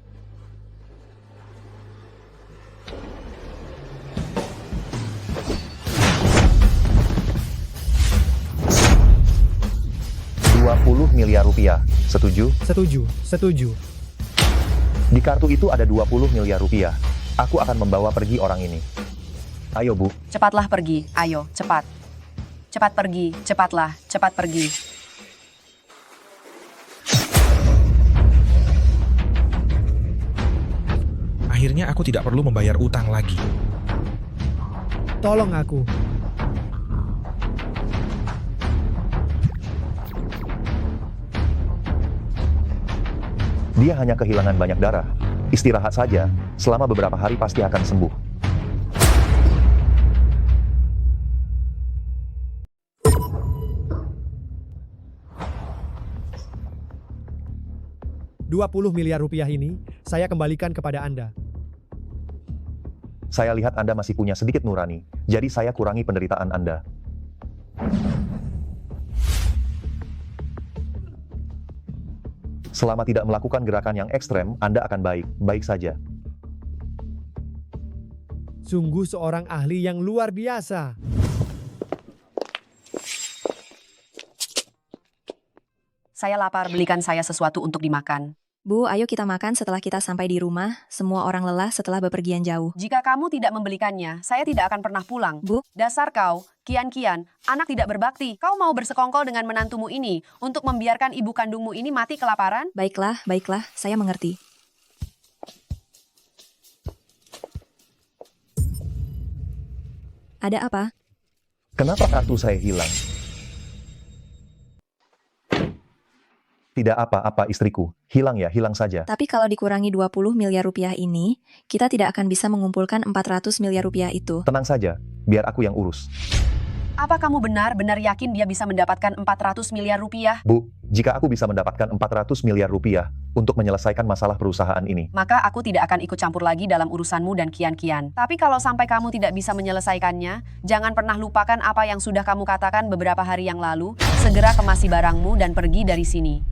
$20 miliar. Setuju? Setuju. Di kartu itu ada $20 miliar. Aku akan membawa pergi orang ini. Ayo, Bu. Cepatlah pergi, ayo, cepat. Cepat pergi, cepat pergi. Akhirnya aku tidak perlu membayar utang lagi. Tolong aku. Dia hanya kehilangan banyak darah. Istirahat saja, selama beberapa hari pasti akan sembuh. $20 miliar ini, saya kembalikan kepada Anda. Saya lihat Anda masih punya sedikit nurani, jadi saya kurangi penderitaan Anda. Selama tidak melakukan gerakan yang ekstrem, Anda akan baik saja. Sungguh seorang ahli yang luar biasa. Saya lapar, belikan saya sesuatu untuk dimakan. Bu, ayo kita makan setelah kita sampai di rumah. Semua orang lelah setelah bepergian jauh. Jika kamu tidak membelikannya, saya tidak akan pernah pulang. Bu. Dasar kau, Kian, anak tidak berbakti. Kau mau bersekongkol dengan menantumu ini untuk membiarkan ibu kandungmu ini mati kelaparan? Baiklah, saya mengerti. Ada apa? Kenapa kartu saya hilang? Tidak apa-apa istriku. Hilang ya, hilang saja. Tapi kalau dikurangi $20 miliar ini, kita tidak akan bisa mengumpulkan $400 miliar itu. Tenang saja, biar aku yang urus. Apa kamu benar yakin dia bisa mendapatkan $400 miliar? Bu, jika aku bisa mendapatkan $400 miliar untuk menyelesaikan masalah perusahaan ini, maka aku tidak akan ikut campur lagi dalam urusanmu dan Kian. Tapi kalau sampai kamu tidak bisa menyelesaikannya, jangan pernah lupakan apa yang sudah kamu katakan beberapa hari yang lalu. Segera kemasi barangmu dan pergi dari sini.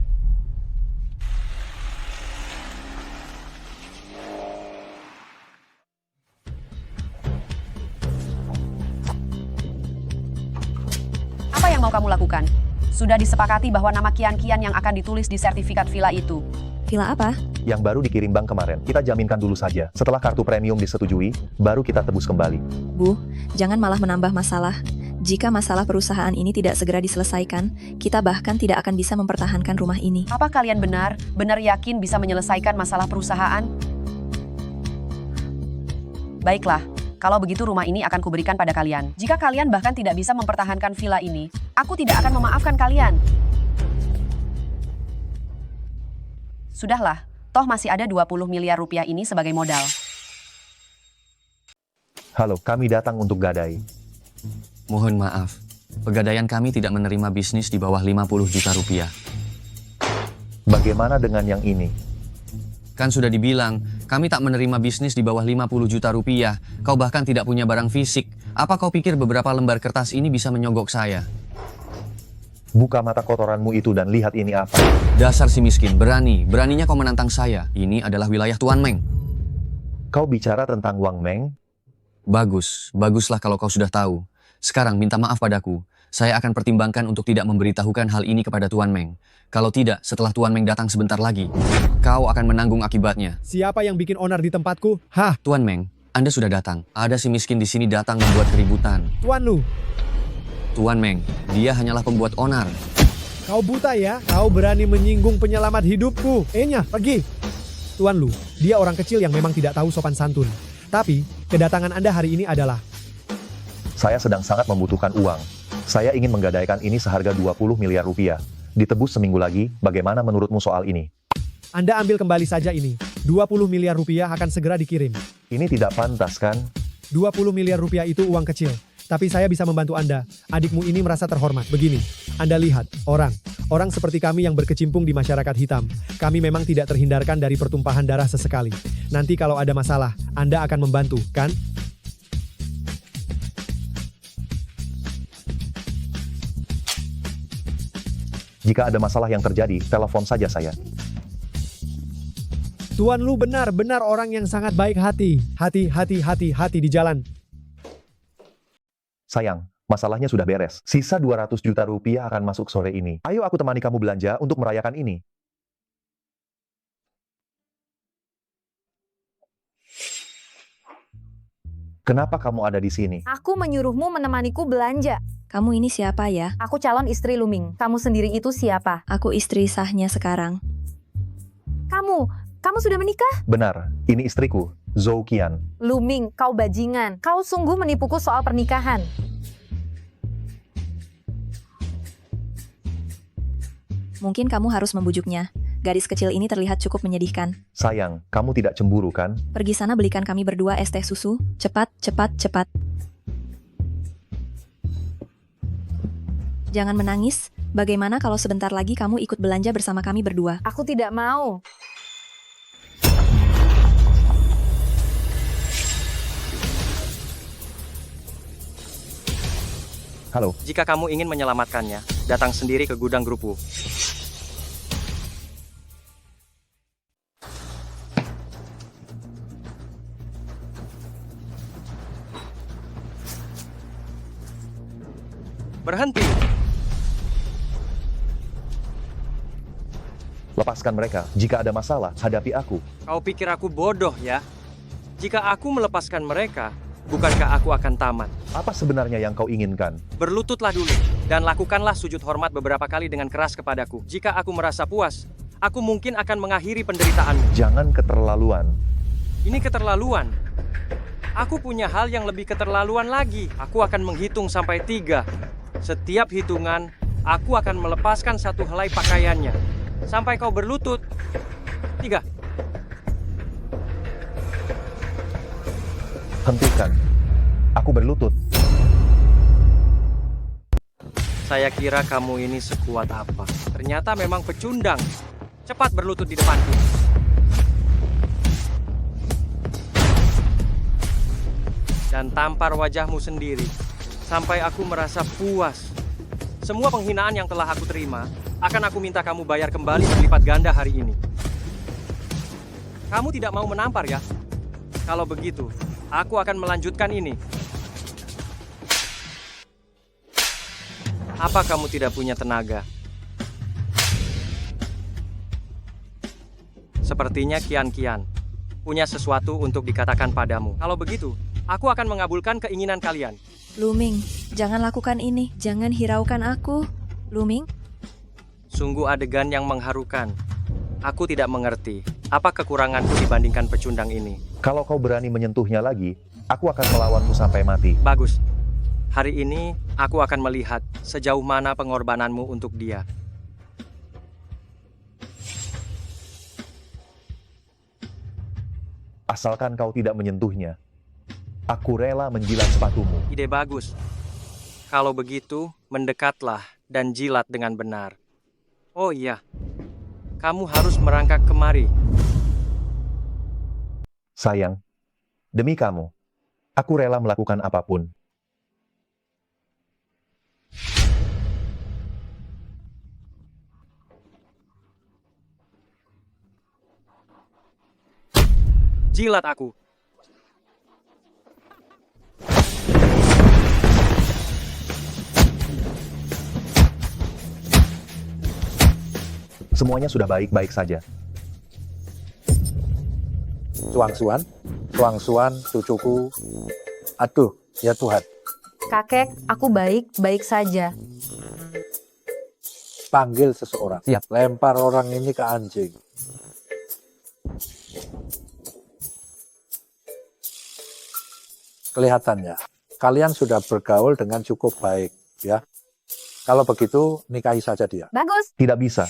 Apa yang mau kamu lakukan? Sudah disepakati bahwa nama Kian yang akan ditulis di sertifikat villa itu. Villa apa? yang baru dikirim bank kemarin. Kita jaminkan dulu saja. Setelah kartu premium disetujui, baru kita tebus kembali. Bu, jangan malah menambah masalah. Jika masalah perusahaan ini tidak segera diselesaikan, kita bahkan tidak akan bisa mempertahankan rumah ini. Apa kalian benar yakin bisa menyelesaikan masalah perusahaan? Baiklah, kalau begitu rumah ini akan kuberikan pada kalian. Jika kalian bahkan tidak bisa mempertahankan villa ini, aku tidak akan memaafkan kalian. Sudahlah, toh masih ada 20 miliar rupiah ini sebagai modal. Halo, kami datang untuk gadai. Mohon maaf, pegadaian kami tidak menerima bisnis di bawah 50 juta rupiah. Bagaimana dengan yang ini? Kan sudah dibilang, kami tak menerima bisnis di bawah 50 juta rupiah. Kau bahkan tidak punya barang fisik. Apa kau pikir beberapa lembar kertas ini bisa menyogok saya? Buka mata kotoranmu itu dan lihat ini apa. Dasar si miskin, beraninya kau menantang saya. Ini adalah wilayah Tuan Meng. Kau bicara tentang Wang Meng? Baguslah kalau kau sudah tahu. Sekarang minta maaf padaku. Saya akan pertimbangkan untuk tidak memberitahukan hal ini kepada Tuan Meng. Kalau tidak, setelah Tuan Meng datang sebentar lagi, kau akan menanggung akibatnya. Siapa yang bikin onar di tempatku? Hah? Tuan Meng, Anda sudah datang. Ada si miskin di sini datang membuat keributan. Tuan Lu, Tuan Meng, dia hanyalah pembuat onar. kau buta ya? Kau berani menyinggung penyelamat hidupku. Enya, pergi. Tuan Lu, dia orang kecil yang memang tidak tahu sopan santun. Tapi, kedatangan Anda hari ini adalah... Saya sedang sangat membutuhkan uang. Saya ingin menggadaikan ini seharga 20 miliar rupiah. Ditebus seminggu lagi, bagaimana menurutmu soal ini? Anda ambil kembali saja ini. 20 miliar rupiah akan segera dikirim. Ini tidak pantas kan? 20 miliar rupiah itu uang kecil. Tapi saya bisa membantu Anda. Adikmu ini merasa terhormat. Begini, Anda lihat, orang seperti kami yang berkecimpung di masyarakat hitam. Kami memang tidak terhindarkan dari pertumpahan darah sesekali. Nanti kalau ada masalah, Anda akan membantu, kan? Jika ada masalah yang terjadi, telepon saja saya. Tuan Lu benar-benar orang yang sangat baik hati. Hati di jalan. Sayang, masalahnya sudah beres. Sisa 200 juta rupiah akan masuk sore ini. Ayo aku temani kamu belanja untuk merayakan ini. Kenapa kamu ada di sini? Aku menyuruhmu menemaniku belanja. Kamu ini siapa ya? Aku calon istri Luming. Kamu sendiri itu siapa? Aku istri sahnya sekarang. Kamu sudah menikah? Benar, ini istriku, Zhou Qian. Luming, kau bajingan. Kau sungguh menipuku soal pernikahan. Mungkin kamu harus membujuknya. Gadis kecil ini terlihat cukup menyedihkan. Sayang, kamu tidak cemburu kan? Pergi sana belikan kami berdua es teh susu. Cepat. Jangan menangis. Bagaimana kalau sebentar lagi kamu ikut belanja bersama kami berdua? Aku tidak mau. Halo. Jika kamu ingin menyelamatkannya, datang sendiri ke gudang grupku. Berhenti. Lepaskan mereka. Jika ada masalah, hadapi aku. Kau pikir aku bodoh ya? Jika aku melepaskan mereka, bukankah aku akan tamat? Apa sebenarnya yang kau inginkan? Berlututlah dulu, dan lakukanlah sujud hormat beberapa kali dengan keras kepadaku. Jika aku merasa puas, aku mungkin akan mengakhiri penderitaanmu. Jangan keterlaluan. Ini keterlaluan. Aku punya hal yang lebih keterlaluan lagi. Aku akan menghitung sampai 3. Setiap hitungan, aku akan melepaskan satu helai pakaiannya. Sampai kau berlutut. 3. Hentikan. Aku berlutut. Saya kira kamu ini sekuat apa. Ternyata memang pecundang. Cepat berlutut di depanku. Dan tampar wajahmu sendiri. Sampai aku merasa puas. Semua penghinaan yang telah aku terima, akan aku minta kamu bayar kembali berlipat ganda hari ini. Kamu tidak mau menampar ya? Kalau begitu, aku akan melanjutkan ini. Apa kamu tidak punya tenaga? Sepertinya Kian punya sesuatu untuk dikatakan padamu. Kalau begitu, aku akan mengabulkan keinginan kalian. Luming, jangan lakukan ini. Jangan hiraukan aku. Luming? Sungguh adegan yang mengharukan. Aku tidak mengerti apa kekuranganku dibandingkan pecundang ini. Kalau kau berani menyentuhnya lagi, aku akan melawanmu sampai mati. Bagus. Hari ini, aku akan melihat sejauh mana pengorbananmu untuk dia. Asalkan kau tidak menyentuhnya, aku rela menjilat sepatumu. Ide bagus. Kalau begitu, mendekatlah dan jilat dengan benar. Oh iya, kamu harus merangkak kemari. Sayang, demi kamu, aku rela melakukan apapun. Jilat aku. Semuanya sudah baik-baik saja. Suang-suan, cucuku. Aduh, ya Tuhan. Kakek, aku baik-baik saja. Panggil seseorang. Siap. Lempar orang ini ke anjing. Kelihatannya, kalian sudah bergaul dengan cukup baik, ya. Kalau begitu, nikahi saja dia. Bagus. Tidak bisa.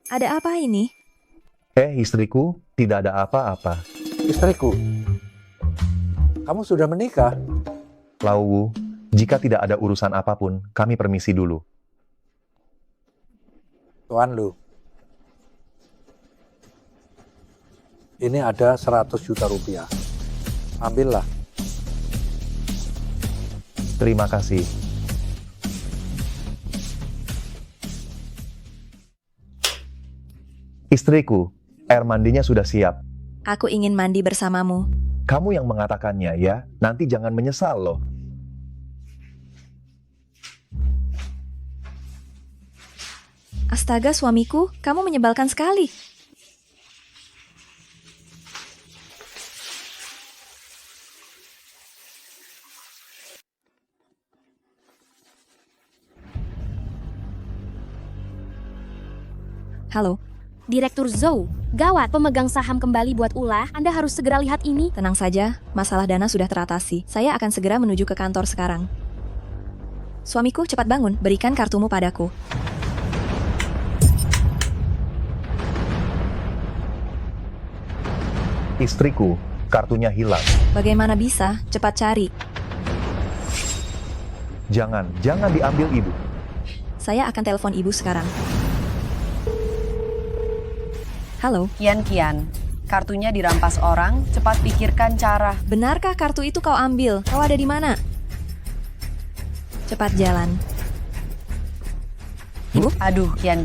Ada apa ini? Istriku, tidak ada apa-apa. Istriku, kamu sudah menikah? Lau, jika tidak ada urusan apapun, kami permisi dulu. Tuan Lu, ini ada 100 juta rupiah. Ambillah. Terima kasih. Istriku, air mandinya sudah siap. Aku ingin mandi bersamamu. Kamu yang mengatakannya ya, nanti jangan menyesal loh. Astaga suamiku, kamu menyebalkan sekali. Halo, Direktur Zhou, gawat, pemegang saham kembali buat ulah. Anda harus segera lihat ini. tenang saja, masalah dana sudah teratasi. Saya akan segera menuju ke kantor sekarang. Suamiku, cepat bangun, berikan kartumu padaku. Istriku, kartunya hilang. Bagaimana bisa? Cepat cari. Jangan diambil ibu. Saya akan telepon ibu sekarang. Halo. Kian, kartunya dirampas orang, cepat pikirkan cara. Benarkah kartu itu kau ambil? Kau ada di mana? Cepat jalan. Ibu? Aduh, Kian.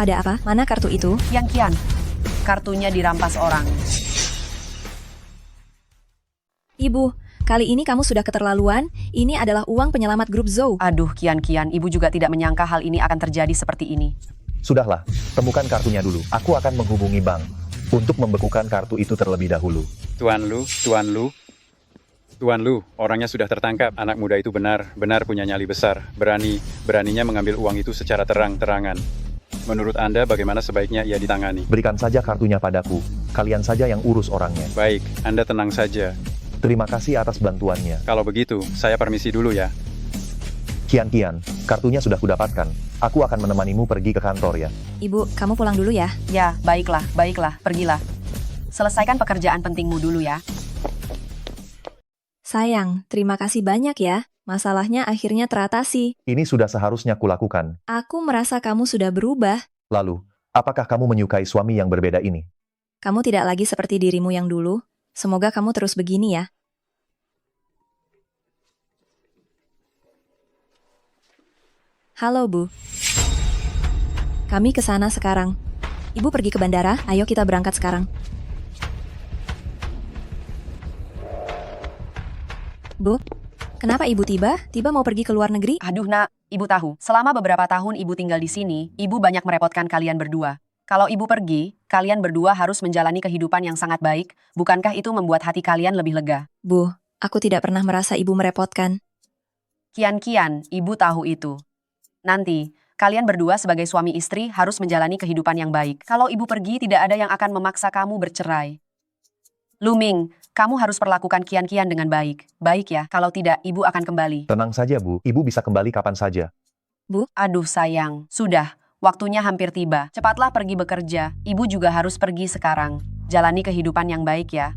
Ada apa? Mana kartu itu? Kian, kartunya dirampas orang. Ibu, kali ini kamu sudah keterlaluan. Ini adalah uang penyelamat grup Zhou. Aduh, Kian, ibu juga tidak menyangka hal ini akan terjadi seperti ini. Sudahlah, temukan kartunya dulu. Aku akan menghubungi bank untuk membekukan kartu itu terlebih dahulu. Tuan Lu, orangnya sudah tertangkap. Anak muda itu benar punya nyali besar. Beraninya mengambil uang itu secara terang-terangan. Menurut Anda bagaimana sebaiknya ia ditangani? Berikan saja kartunya padaku. Kalian saja yang urus orangnya. Baik, Anda tenang saja. Terima kasih atas bantuannya. Kalau begitu, saya permisi dulu ya. Kian, kartunya sudah kudapatkan. Aku akan menemanimu pergi ke kantor ya. Ibu, kamu pulang dulu ya. Ya, baiklah, pergilah. Selesaikan pekerjaan pentingmu dulu ya. Sayang, terima kasih banyak ya. Masalahnya akhirnya teratasi. Ini sudah seharusnya kulakukan. Aku merasa kamu sudah berubah. Lalu, apakah kamu menyukai suami yang berbeda ini? Kamu tidak lagi seperti dirimu yang dulu. Semoga kamu terus begini ya. Halo Bu. Kami ke sana sekarang. Ibu pergi ke bandara, ayo kita berangkat sekarang. Bu, kenapa Ibu tiba mau pergi ke luar negeri? Aduh nak, ibu tahu. Selama beberapa tahun ibu tinggal di sini, ibu banyak merepotkan kalian berdua. Kalau ibu pergi, kalian berdua harus menjalani kehidupan yang sangat baik. Bukankah itu membuat hati kalian lebih lega? Bu, aku tidak pernah merasa Ibu merepotkan. Kian, ibu tahu itu. Nanti, kalian berdua sebagai suami istri harus menjalani kehidupan yang baik. Kalau ibu pergi, tidak ada yang akan memaksa kamu bercerai. Luming, kamu harus perlakukan Kian dengan baik. Baik ya, kalau tidak, ibu akan kembali. Tenang saja Bu, ibu bisa kembali kapan saja. Bu? Aduh sayang, sudah. Waktunya hampir tiba. Cepatlah pergi bekerja. Ibu juga harus pergi sekarang. Jalani kehidupan yang baik ya.